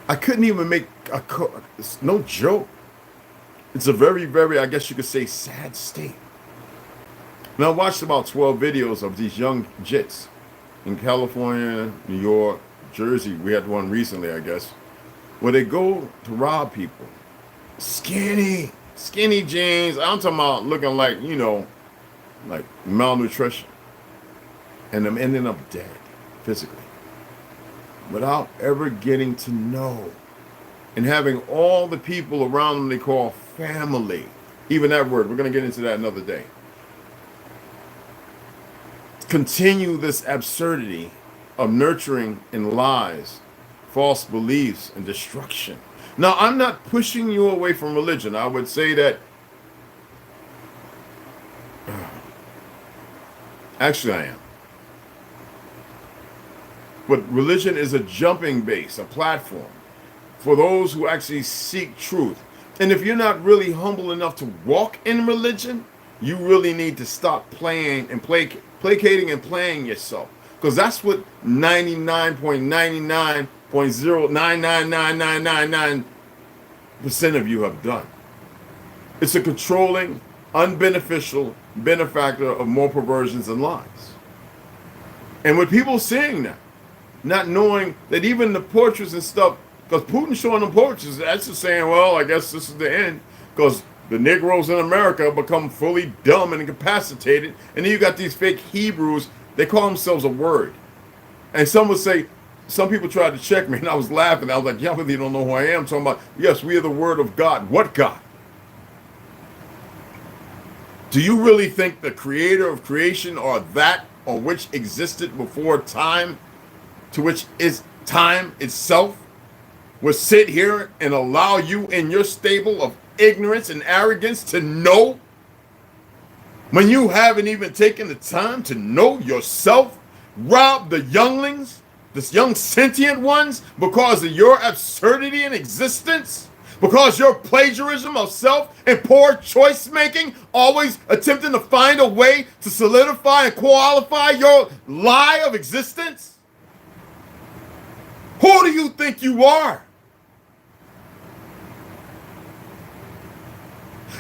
I couldn't even make it's no joke. It's a very, very, I guess you could say, sad state. Now, I watched about 12 videos of these young jits in California, New York, Jersey. We had one recently, I guess, where they go to rob people. Skinny jeans. I'm talking about looking like, like malnutrition. And them ending up dead, physically. Without ever getting to know. And having all the people around them they call family. Even that word, we're going to get into that another day. Continue this absurdity of nurturing in lies, false beliefs, and destruction. Now, I'm not pushing you away from religion. I would say that, actually I am. But religion is a jumping base, a platform for those who actually seek truth. And if you're not really humble enough to walk in religion, you really need to stop playing and placating and playing yourself. Because that's what 99.99.0999999% of you have done. It's a controlling, unbeneficial benefactor of more perversions and lies. And with people seeing that, not knowing that even the portraits and stuff, because Putin showing them portraits, that's just saying, well, I guess this is the end, because the Negroes in America become fully dumb and incapacitated, and then you got these fake Hebrews, they call themselves a word. And some would say, some people tried to check me, and I was laughing. I was like, y'all really don't know who I am. Talking about, yes, we are the word of God. What God? Do you really think the creator of creation or that or which existed before time, to which is time itself, will sit here and allow you in your stable of ignorance and arrogance to know when you haven't even taken the time to know yourself? Rob the younglings, the young sentient ones, because of your absurdity in existence, because your plagiarism of self and poor choice making, always attempting to find a way to solidify and qualify your lie of existence. Who do you think you are?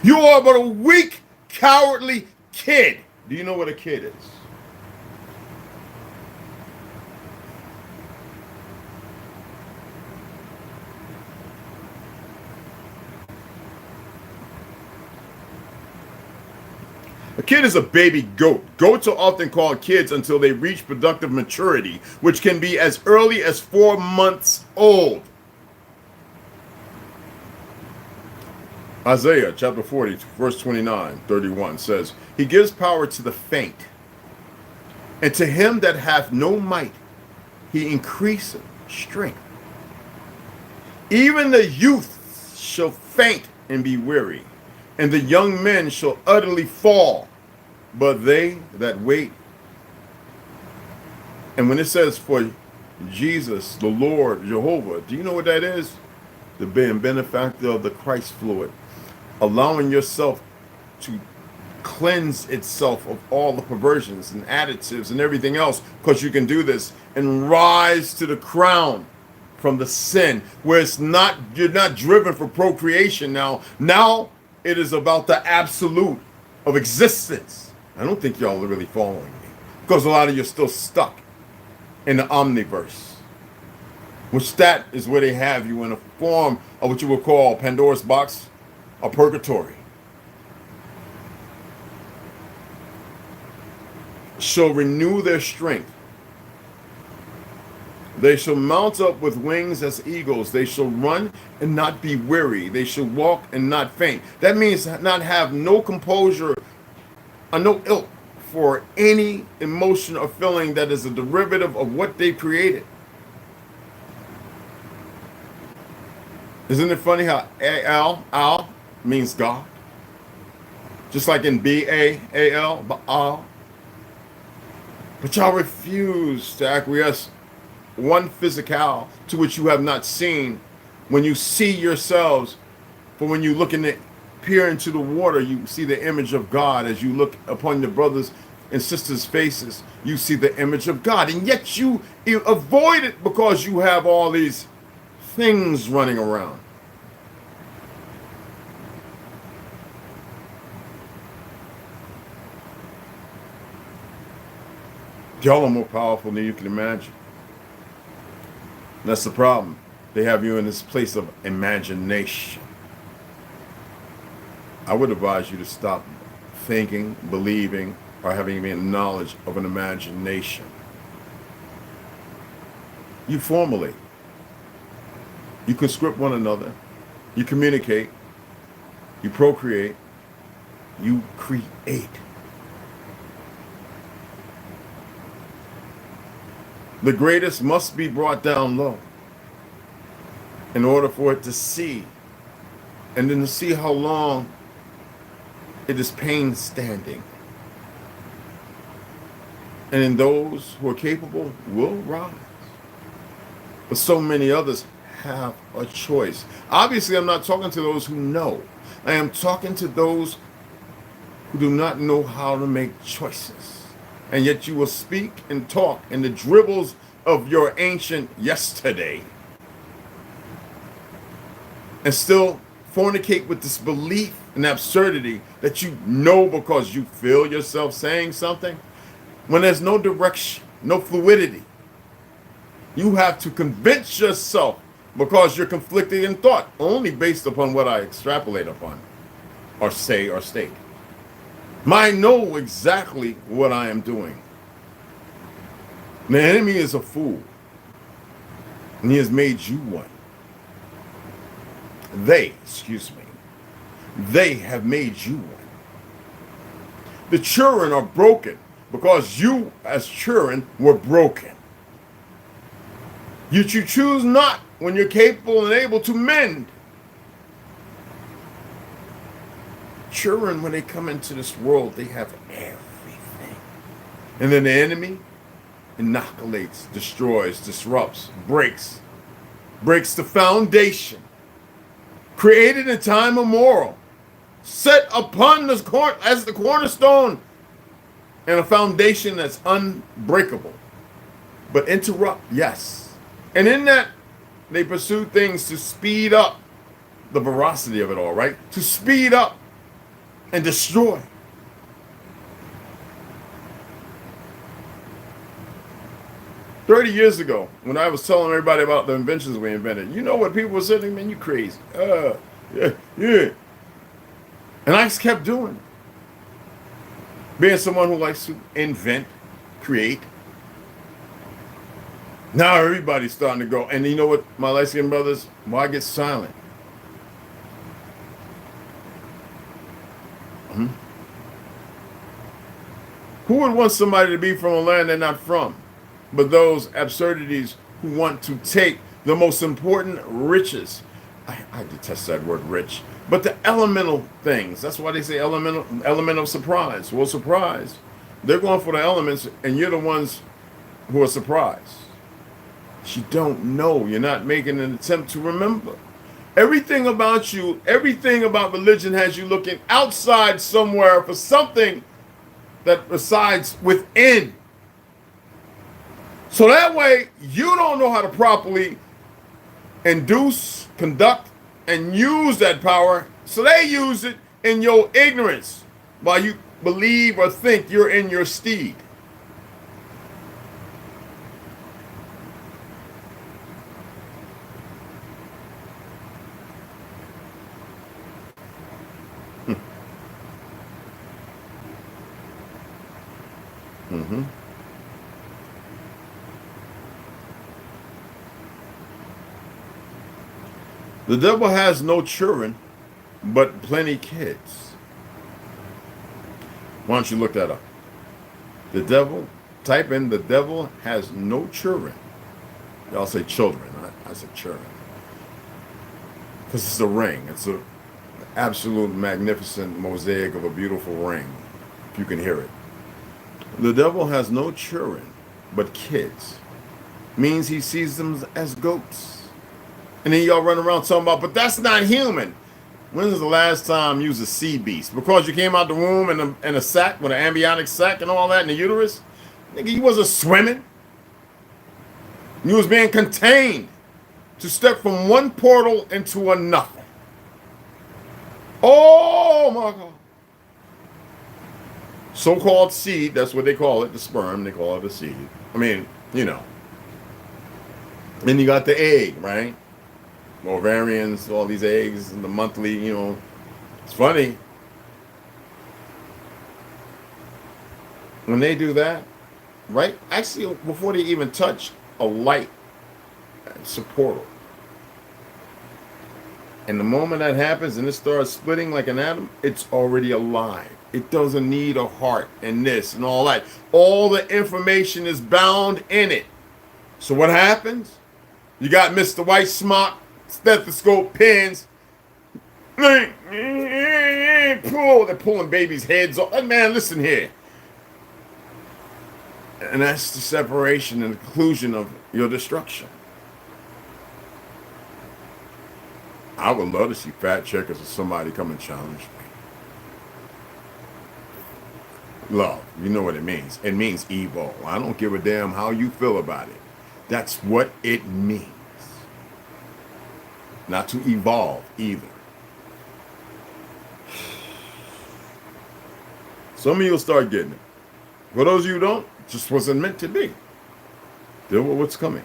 You are but a weak, cowardly kid. Do you know what a kid is? A kid is a baby goat. Goats are often called kids until they reach productive maturity, which can be as early as 4 months old. Isaiah chapter 40, verse 29, 31 says, He gives power to the faint, and to him that hath no might, he increaseth strength. Even the youth shall faint and be weary, and the young men shall utterly fall, but they that wait. And when it says for Jesus, the Lord, Jehovah, do you know what that is? The benefactor of the Christ fluid, allowing yourself to cleanse itself of all the perversions and additives and everything else, because you can do this and rise to the crown from the sin where it's not, you're not driven for procreation now. Now it is about the absolute of existence. I don't think y'all are really following me, because a lot of you are still stuck in the omniverse, which that is where they have you in a form of what you would call Pandora's box or purgatory. Shall renew their strength. They shall mount up with wings as eagles. They shall run and not be weary. They shall walk and not faint. That means not have no composure or no ilk for any emotion or feeling that is a derivative of what they created. Isn't it funny how Al means God? Just like in B-A-A-L, Baal. But y'all refuse to acquiesce one physical to which you have not seen. When you see yourselves, for when you look in the peer into the water, you see the image of God. As you look upon your brothers and sisters' faces, you see the image of God. And yet you avoid it because you have all these things running around. Y'all are more powerful than you can imagine. That's the problem. They have you in this place of imagination. I would advise you to stop thinking, believing, or having even knowledge of an imagination. You formulate. You conscript one another. You communicate. You procreate. You create. The greatest must be brought down low in order for it to see, and then to see how long it is painstaking. And then those who are capable will rise. But so many others have a choice. Obviously, I'm not talking to those who know. I am talking to those who do not know how to make choices. And yet you will speak and talk in the dribbles of your ancient yesterday and still fornicate with this belief and absurdity that you know because you feel yourself saying something, when there's no direction, no fluidity. You have to convince yourself because you're conflicted in thought only based upon what I extrapolate upon or say or state. I know exactly what I am doing. The enemy is a fool, and he has made you one. They have made you one. The children are broken because you as children were broken. You choose not when you're capable and able to mend. Children, when they come into this world, they have everything. And then the enemy inoculates, destroys, disrupts, breaks the foundation created in time immemorial, set upon this as the cornerstone, and a foundation that's unbreakable. But interrupt, yes. And in that, they pursue things to speed up the veracity of it all, right? To speed up and destroy. $30 years ago, when I was telling everybody about the inventions we invented, you know what people were saying? Man, you crazy. Yeah. And I just kept doing it. Being someone who likes to invent, create. Now everybody's starting to go. And you know what, my light-skinned brothers? Why get silent? Who would want somebody to be from a land they're not from? But those absurdities who want to take the most important riches. I detest that word rich. But the elemental things. That's why they say element of surprise. Well, surprise. They're going for the elements, and you're the ones who are surprised. You don't know. You're not making an attempt to remember. Everything about you, everything about religion has you looking outside somewhere for something that resides within. So that way, you don't know how to properly induce, conduct, and use that power. So they use it in your ignorance while you believe or think you're in your steed. The devil has no children, but plenty kids. Why don't you look that up? The devil, type in the devil has no children. Y'all say children, I say children. Because it's a ring. It's an absolute magnificent mosaic of a beautiful ring, if you can hear it. The devil has no children, but kids. Means he sees them as goats. And then y'all run around talking about, but that's not human. When was the last time you was a sea beast? Because you came out the womb in a sack, with an amniotic sac and all that in the uterus? Nigga, you wasn't swimming. You was being contained to step from one portal into another. Oh my God. So-called seed, that's what they call it, the sperm, they call it a seed. I mean, you know. Then you got the egg, right? Ovarians, all these eggs, and the monthly, you know. It's funny. When they do that, right? Actually, before they even touch a light, it's a portal. And the moment that happens and it starts splitting like an atom, it's already alive. It doesn't need a heart and this and all that. All the information is bound in it. So what happens? You got Mr. White Smock, stethoscope, pins. They're pulling babies' heads off. Man, listen here. And that's the separation and the conclusion of your destruction. I would love to see fat checkers or somebody come and challenge me. Love, you know what it means. It means evil. I don't give a damn how you feel about it. That's what it means. Not to evolve either. Some of you will start getting it. For those of you who don't, it just wasn't meant to be. Deal with what's coming.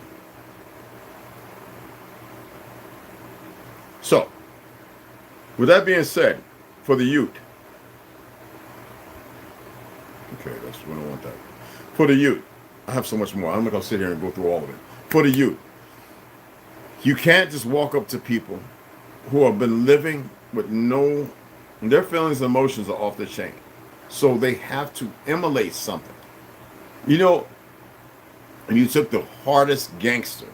So, with that being said, for the youth. Okay, that's when I want that. For the youth. I have so much more. I'm not going to sit here and go through all of it. For the youth. You can't just walk up to people who have been living with their feelings and emotions are off the chain. So they have to emulate something. You know, and you took the hardest gangster,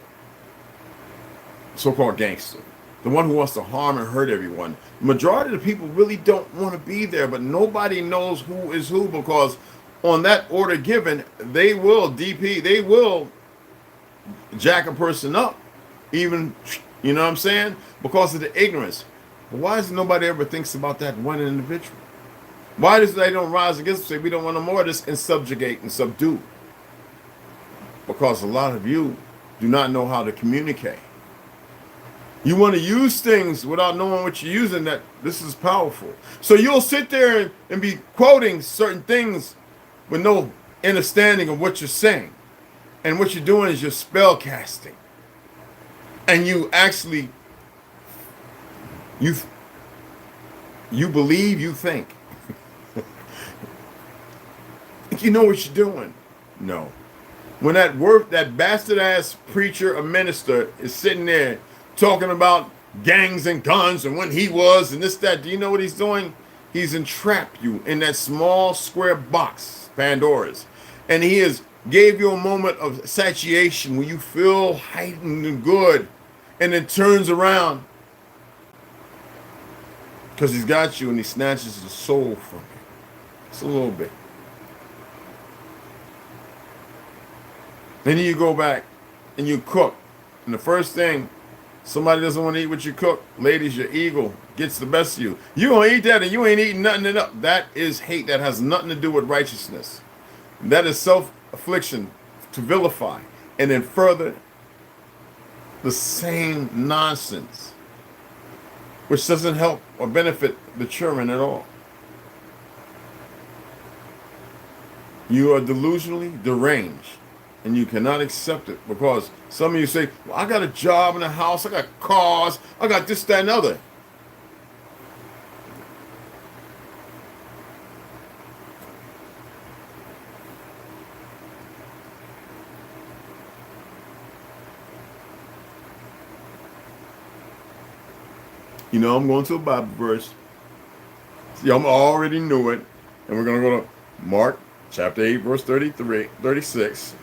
so-called gangster, the one who wants to harm and hurt everyone. The majority of the people really don't want to be there, but nobody knows who is who because on that order given, they will jack a person up. Even, you know what I'm saying? Because of the ignorance. But why is nobody ever thinks about that one individual? Why does they don't rise against and say we don't want no more of this and subjugate and subdue? Because a lot of you do not know how to communicate. You want to use things without knowing what you're using. That this is powerful. So you'll sit there and be quoting certain things with no understanding of what you're saying. And what you're doing is you're spell casting. And you actually, you believe you think. You know what you're doing. No. When that bastard ass preacher or minister is sitting there talking about gangs and guns and when he was and this, that, do you know what he's doing? He's entrapped you in that small square box, Pandora's. And he has gave you a moment of satiation where you feel heightened and good, and then turns around because he's got you and he snatches the soul from you. It's a little bit. Then you go back and you cook. And the first thing, somebody doesn't want to eat what you cook. Ladies, your ego gets the best of you. You don't eat that and you ain't eating nothing enough. That is hate. That has nothing to do with righteousness. That is self-affliction to vilify. And then further, the same nonsense, which doesn't help or benefit the children at all. You are delusionally deranged. And you cannot accept it because some of you say, well, I got a job in a house, I got cars, I got this, that, and other. You know, I'm going to a Bible verse. See, I already knew it. And we're going to go to Mark chapter 8, verse 36.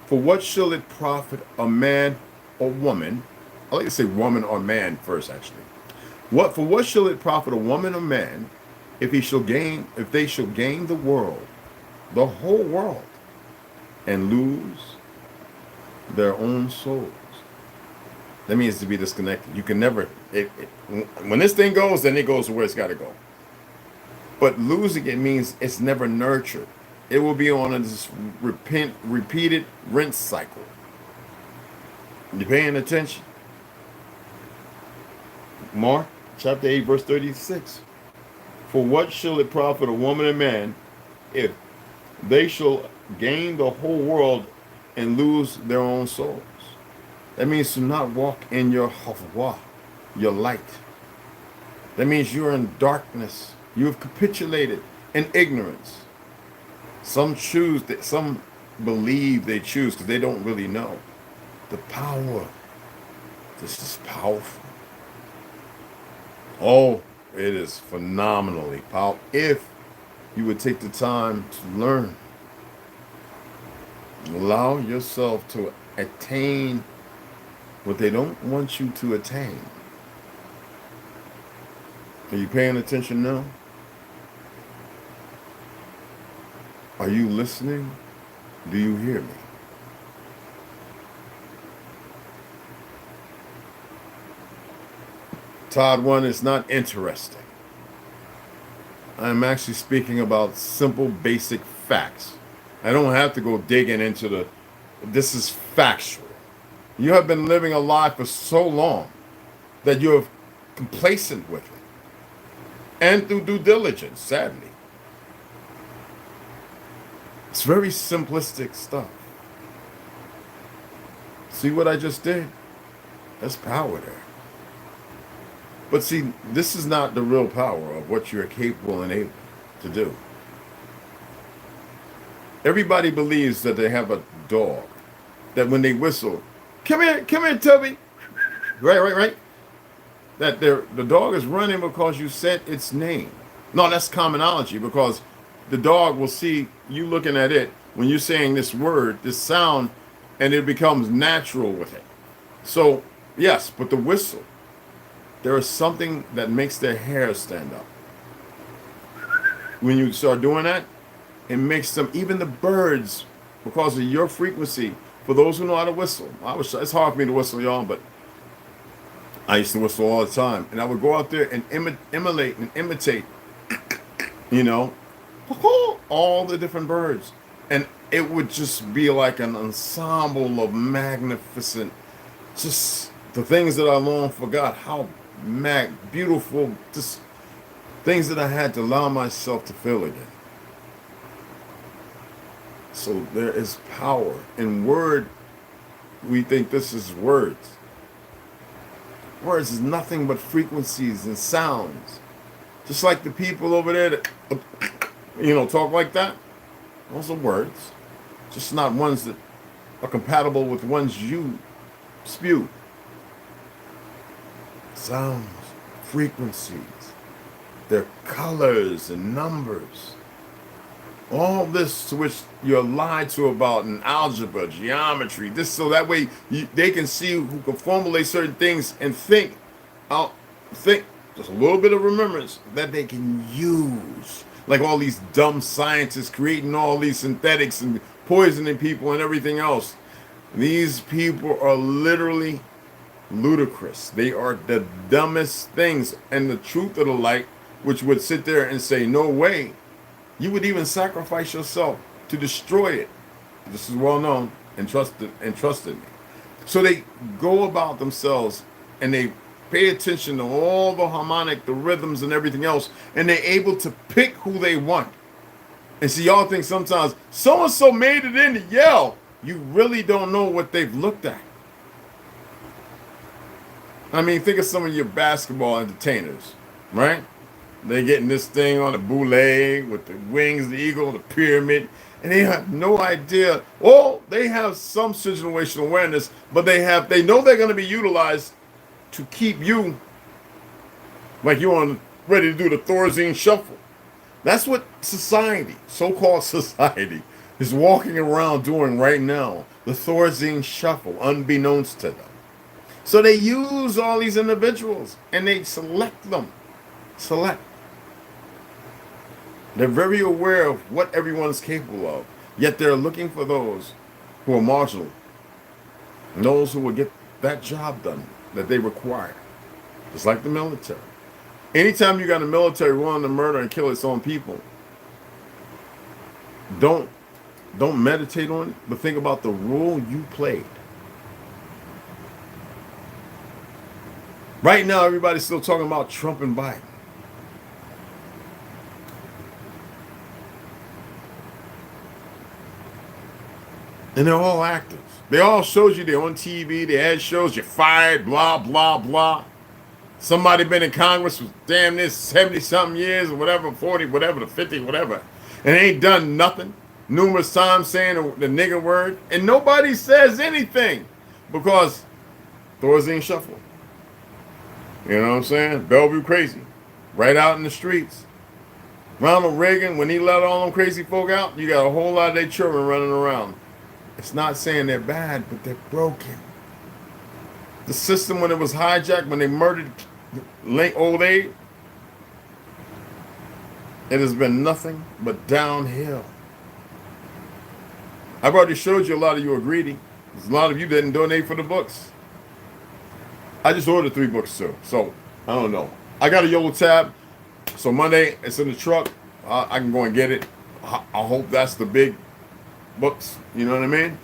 For what shall it profit a man or woman? I like to say woman or man first, actually. For what shall it profit a woman or man if they shall gain the world, the whole world, and lose their own souls? That means to be disconnected. You can never. When this thing goes, then it goes to where it's got to go. But losing it means it's never nurtured. It will be on this repeated rinse cycle. You paying attention? Mark chapter 8, verse 36. For what shall it profit a woman and man if they shall gain the whole world and lose their own souls? That means to not walk in your hafwa, your light. That means you're in darkness. You have capitulated in ignorance. Some choose that, some believe they choose because they don't really know. The power. This is powerful. Oh, it is phenomenally powerful if you would take the time to learn. Allow yourself to attain what they don't want you to attain. Are you paying attention now? Are you listening? Do you hear me? Todd 1 is not interesting. I'm actually speaking about simple, basic facts. I don't have to go digging into this is factual. You have been living a lie for so long that you're complacent with it. And through due diligence, sadly. It's very simplistic stuff. See what I just did? There's power there. But see, this is not the real power of what you're capable and able to do. Everybody believes that they have a dog, that when they whistle, come here, Tubby. Right. That the dog is running because you said its name. No, that's commonology because the dog will see you looking at it when you're saying this word, this sound, and it becomes natural with it. So, yes, but the whistle, there is something that makes their hair stand up. When you start doing that, it makes them, even the birds, because of your frequency, for those who know how to whistle. It's hard for me to whistle, y'all, but I used to whistle all the time. And I would go out there and imitate, you know, all the different birds. And it would just be like an ensemble of magnificent, just the things that I long forgot, how beautiful, just things that I had to allow myself to feel again. So there is power in word. We think this is words. Words is nothing but frequencies and sounds. Just like the people over there that, talk like that. Those are words. Just not ones that are compatible with ones you spew. Sounds, frequencies, their colors and numbers. All this to which you're lied to about in algebra, geometry, this so that way they can see who can formulate certain things and think just a little bit of remembrance that they can use. Like all these dumb scientists creating all these synthetics and poisoning people and everything else. These people are literally ludicrous. They are the dumbest things. And the truth of the light, which would sit there and say, no way. You would even sacrifice yourself to destroy it. This is well known and trusted me. So they go about themselves and they pay attention to all the harmonic, the rhythms and everything else, and they're able to pick who they want. And see, y'all think sometimes so-and-so made it in to yell. You really don't know what they've looked at. I mean, think of some of your basketball entertainers, right? They're getting this thing on the boule with the wings, the eagle, the pyramid, and they have no idea. Well, they have some situational awareness, but they know they're going to be utilized to keep you like you're ready to do the Thorazine shuffle. That's what society, so-called society, is walking around doing right now. The Thorazine shuffle, unbeknownst to them. So they use all these individuals and they select them. They're very aware of what everyone is capable of, yet they're looking for those who are marginal, and those who will get that job done that they require. Just like the military. Anytime you got a military willing to murder and kill its own people, don't meditate on it, but think about the role you played. Right now, everybody's still talking about Trump and Biden. And they're all actors. They all showed you they're on TV, they had shows, you're fired, blah, blah, blah. Somebody been in Congress for damn near 70-something years or whatever, 40, whatever, the 50, whatever. And ain't done nothing. Numerous times saying the nigger word. And nobody says anything. Because Thorazine shuffle. You know what I'm saying? Bellevue crazy. Right out in the streets. Ronald Reagan, when he let all them crazy folk out, you got a whole lot of their children running around. It's not saying they're bad, but they're broken. The system, when it was hijacked, when they murdered old age, it has been nothing but downhill. I've already showed you a lot of you are greedy. There's a lot of you didn't donate for the books. I just ordered 3 books too, so I don't know. I got a yellow tab, so Monday it's in the truck. I can go and get it. I hope that's the big books, you know what I mean?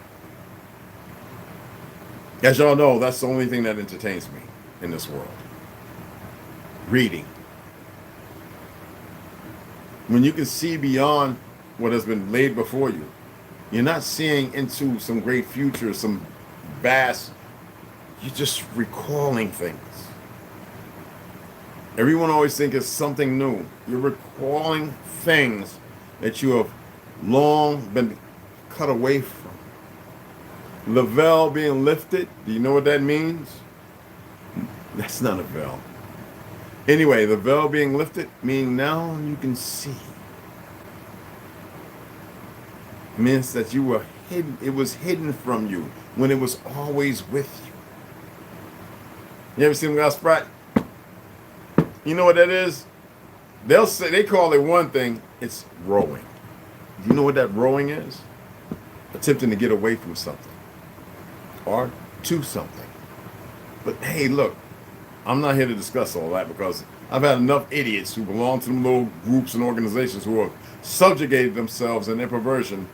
As y'all know, that's the only thing that entertains me in this world. Reading. When you can see beyond what has been laid before you, you're not seeing into some great future, some vast, you're just recalling things. Everyone always thinks it's something new. You're recalling things that you have long been cut away from. The veil being lifted, do you know what that means? That's not a veil. Anyway, the veil being lifted means now you can see. It means that you were hidden. It was hidden from you when it was always with you. You ever seen Gus Pratt? You know what that is? They'll say, they call it one thing, it's rowing. Do you know what that rowing is? Attempting to get away from something or to something. But hey, look, I'm not here to discuss all that because I've had enough idiots who belong to them little groups and organizations who have subjugated themselves in their perversion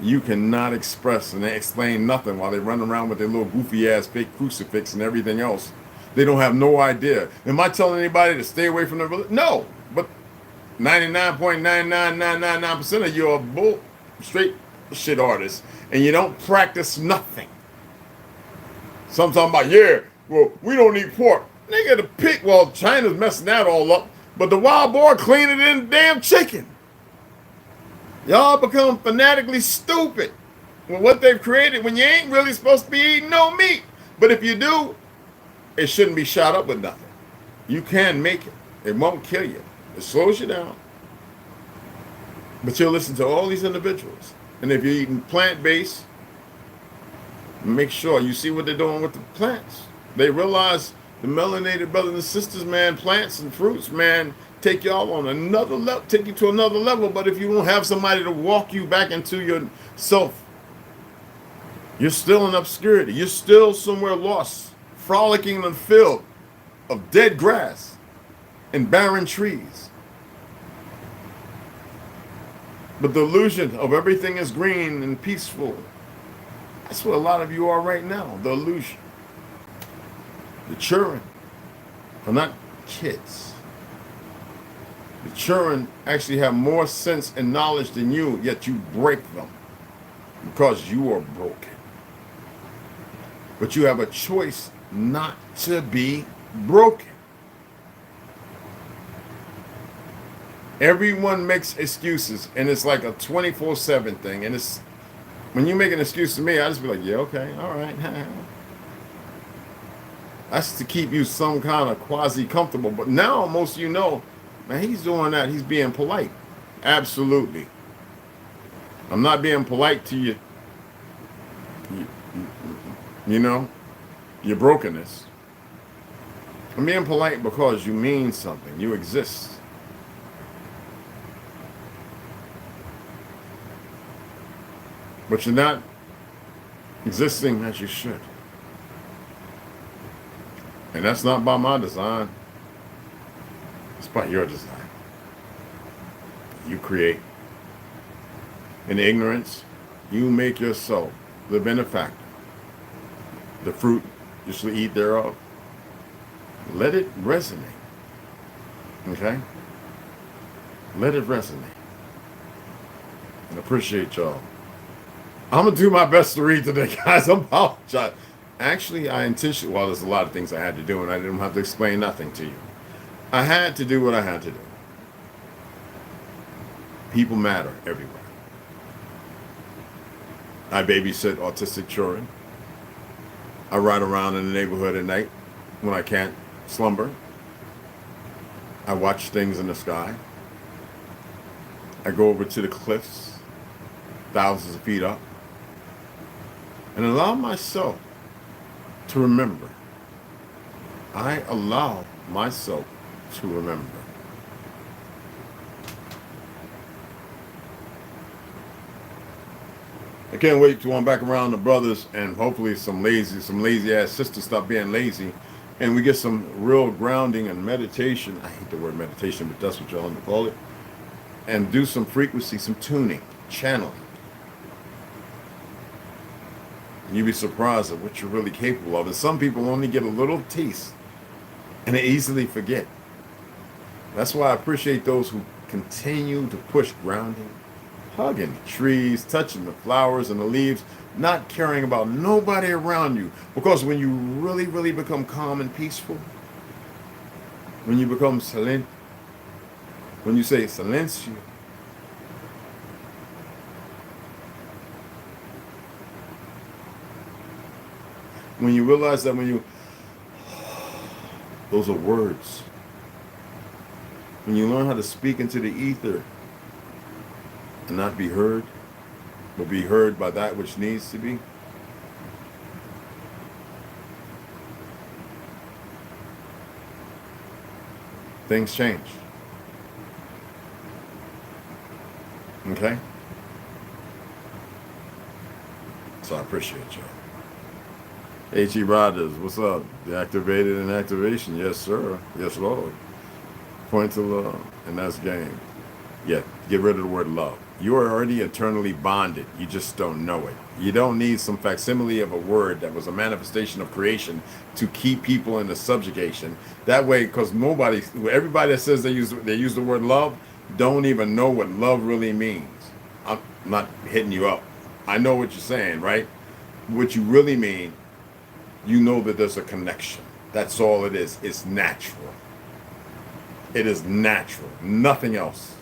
You cannot express and explain nothing while they run around with their little goofy ass fake crucifix and everything else. They don't have no idea. Am I telling anybody to stay away from the religion? No, but 99.99999% of you are bull straight shit artists, and you don't practice nothing. Some talking about, yeah, well, we don't eat pork. Nigga, the pig, well, China's messing that all up, but the wild boar cleaner than the damn chicken. Y'all become fanatically stupid with what they've created when you ain't really supposed to be eating no meat. But if you do, it shouldn't be shot up with nothing. You can make it. It won't kill you. It slows you down. But you'll listen to all these individuals. And if you're eating plant-based, make sure you see what they're doing with the plants. They realize the melanated brothers and sisters, man, plants and fruits, man, take y'all on another level, take you to another level. But if you don't have somebody to walk you back into yourself, you're still in obscurity. You're still somewhere lost, frolicking in a field of dead grass and barren trees. But the illusion of everything is green and peaceful, that's what a lot of you are right now, the illusion. The children are not kids. The children actually have more sense and knowledge than you, yet you break them because you are broken. But you have a choice not to be broken. Everyone makes excuses, and it's like a 24/7 thing. And it's when you make an excuse to me, I just be like, yeah, okay, all right. That's to keep you some kind of quasi-comfortable. But now most of you know, man, he's doing that. He's being polite. Absolutely. I'm not being polite to you. You know, your brokenness. I'm being polite because you mean something. You exist. But you're not existing as you should. And that's not by my design. It's by your design. You create. In ignorance, you make yourself the benefactor. The fruit you shall eat thereof. Let it resonate. Okay? Let it resonate. And appreciate y'all. I'm going to do my best to read today, guys. I apologize. Actually, I intentionally, well, there's a lot of things I had to do, and I didn't have to explain nothing to you. I had to do what I had to do. People matter everywhere. I babysit autistic children. I ride around in the neighborhood at night when I can't slumber. I watch things in the sky. I go over to the cliffs, thousands of feet up, and allow myself to remember. I allow myself to remember. I can't wait till I'm back around the brothers and hopefully some lazy ass sisters stop being lazy and we get some real grounding and meditation. I hate the word meditation, but that's what y'all want to call it. And do some frequency, some tuning, channeling. And you'd be surprised at what you're really capable of. And some people only get a little taste and they easily forget. That's why I appreciate those who continue to push grounding, hugging the trees, touching the flowers and the leaves, not caring about nobody around you. Because when you really, really become calm and peaceful, when you become silent, when you say silencio, when you realize that those are words. When you learn how to speak into the ether and not be heard, but be heard by that which needs to be, things change. Okay? So I appreciate you. H.E. Rogers, what's up? Deactivated and activation. Yes, sir. Yes, Lord. Point to love. And that's game. Yeah, get rid of the word love. You are already eternally bonded. You just don't know it. You don't need some facsimile of a word that was a manifestation of creation to keep people in the subjugation. That way, because everybody that says they use the word love, don't even know what love really means. I'm not hitting you up. I know what you're saying, right? What you really mean, you know that there's a connection. That's all it is. It's natural. It is natural. Nothing else.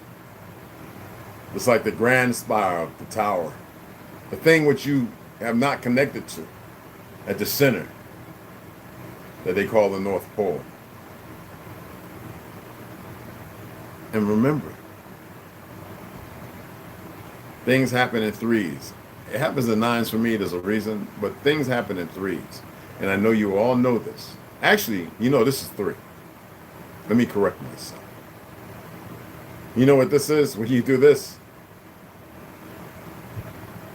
It's like the grand spire of the tower. The thing which you have not connected to at the center that they call the North Pole. And remember, things happen in threes. It happens in nines for me, there's a reason, but things happen in threes. And I know you all know this. Actually, you know this is three. Let me correct myself. You know what this is when you do this?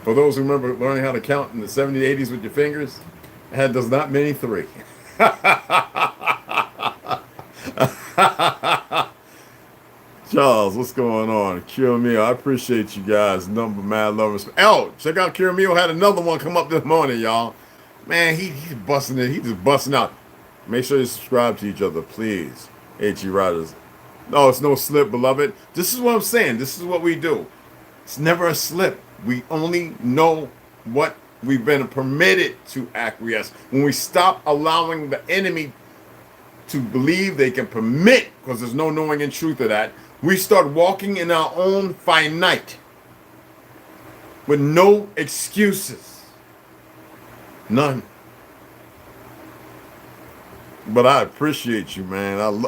For those who remember learning how to count in the 70s, 80s with your fingers, that does not mean three. Charles, what's going on? Cure Meal, I appreciate you guys. Number mad lovers. Oh, check out Cure Meal. Had another one come up this morning, y'all. Man, he's busting it. He's just busting out. Make sure you subscribe to each other, please. HE Riders. No, it's no slip, beloved. This is what I'm saying. This is what we do. It's never a slip. We only know what we've been permitted to acquiesce. When we stop allowing the enemy to believe they can permit, because there's no knowing in truth of that, we start walking in our own finite with no excuses. None. But I appreciate you, man.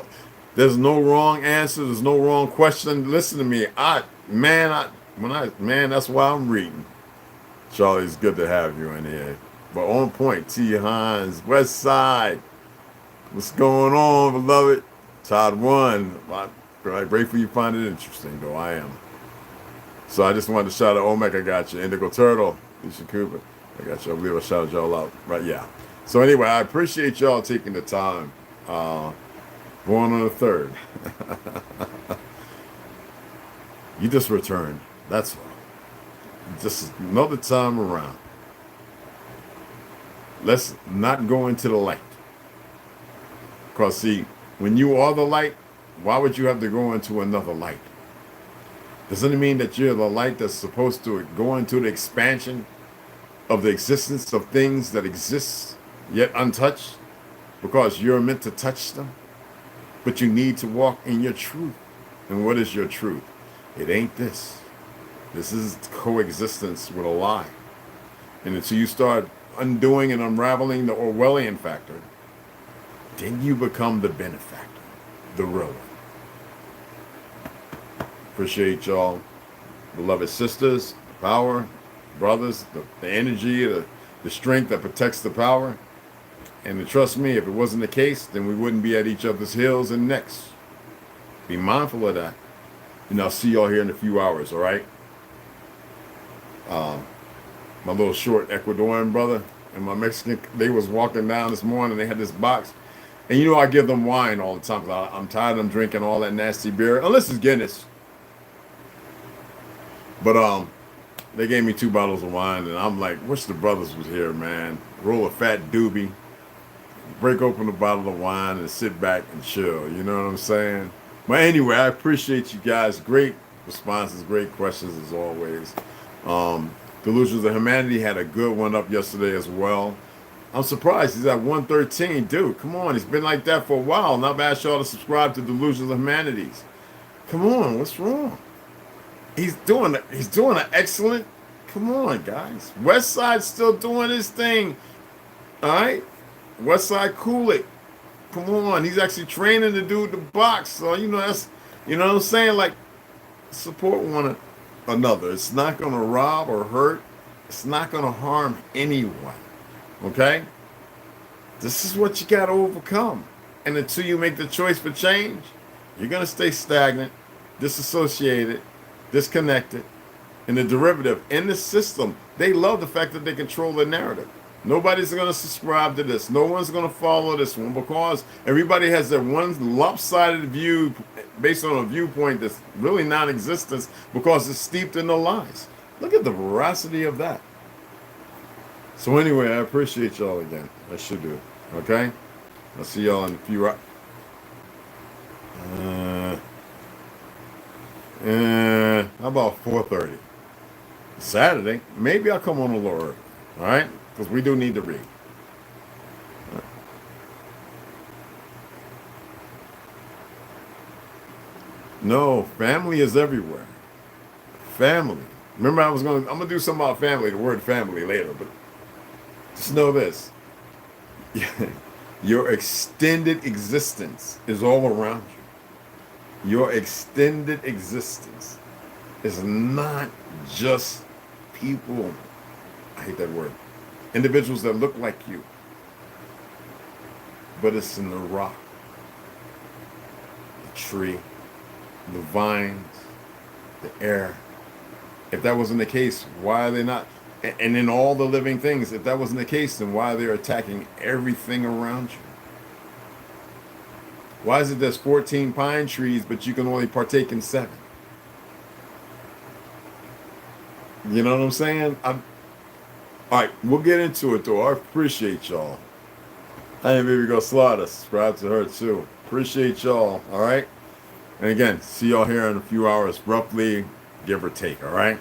There's no wrong answer. There's no wrong question. Listen to me. That's why I'm reading. Charlie, it's good to have you in here. But on point, T. Hines, West Side. What's going on, beloved? Todd 1. I'm grateful you find it interesting, though I am. So I just wanted to shout out Omek, I got you. Indigo Turtle, Lisa Cooper, I got you. I believe I shouted y'all out. Right, yeah. So anyway, I appreciate y'all taking the time. Born on the 3rd. You just returned. That's all. Just another time around. Let's not go into the light. Because, see, when you are the light, why would you have to go into another light? Doesn't it mean that you're the light that's supposed to go into the expansion of the existence of things that exist yet untouched? Because you're meant to touch them. But you need to walk in your truth. And what is your truth? It ain't this. This is coexistence with a lie. And until you start undoing and unraveling the Orwellian factor, then you become the benefactor, the real one. Appreciate y'all, beloved sisters, the power, brothers, the energy, the strength that protects the power. And trust me, if it wasn't the case, then we wouldn't be at each other's heels and necks. Be mindful of that. And I'll see y'all here in a few hours, all right? My little short Ecuadorian brother and my Mexican, they was walking down this morning. They had this box. And you know I give them wine all the time because I'm tired of them drinking all that nasty beer. Unless it's Guinness. But they gave me 2 bottles of wine. And I'm like, wish the brothers was here, man. Roll a fat doobie. Break open a bottle of wine and sit back and chill. You know what I'm saying? But anyway, I appreciate you guys. Great responses, great questions as always. Delusions of Humanity had a good one up yesterday as well. I'm surprised he's at 113. Dude, come on. He's been like that for a while. Now I've asked y'all to subscribe to Delusions of Humanities. Come on, what's wrong? He's doing an excellent. Come on, guys. West Side's still doing his thing. All right? West Side, cool it. Come on. He's actually training the dude to box. So, that's, you know what I'm saying? Like, support one another. It's not going to rob or hurt. It's not going to harm anyone. Okay? This is what you got to overcome. And until you make the choice for change, you're going to stay stagnant, disassociated, disconnected. And the derivative in the system, they love the fact that they control the narrative. Nobody's going to subscribe to this. No one's going to follow this one because everybody has their one lopsided view based on a viewpoint that's really non-existent because it's steeped in the lies. Look at the veracity of that. So anyway, I appreciate y'all again. I should do. Okay? I'll see y'all in a few hours. How about 4:30? Saturday. Maybe I'll come on a little early. All right? Because we do need to read. No, family is everywhere. Family. Remember, I'm gonna do something about family, the word family later, but just know this. Your extended existence is all around you. Your extended existence is not just people. I hate that word. Individuals that look like you. But it's in the rock, the tree, the vines, the air. If that wasn't the case, why are they not? And in all the living things, if that wasn't the case, then why are they attacking everything around you? Why is it there's 14 pine trees, but you can only partake in 7? You know what I'm saying? All right, we'll get into it, though. I appreciate y'all. Hey, baby, go Slaughter. Subscribe to her, too. Appreciate y'all, all right? And again, see y'all here in a few hours, roughly, give or take, all right?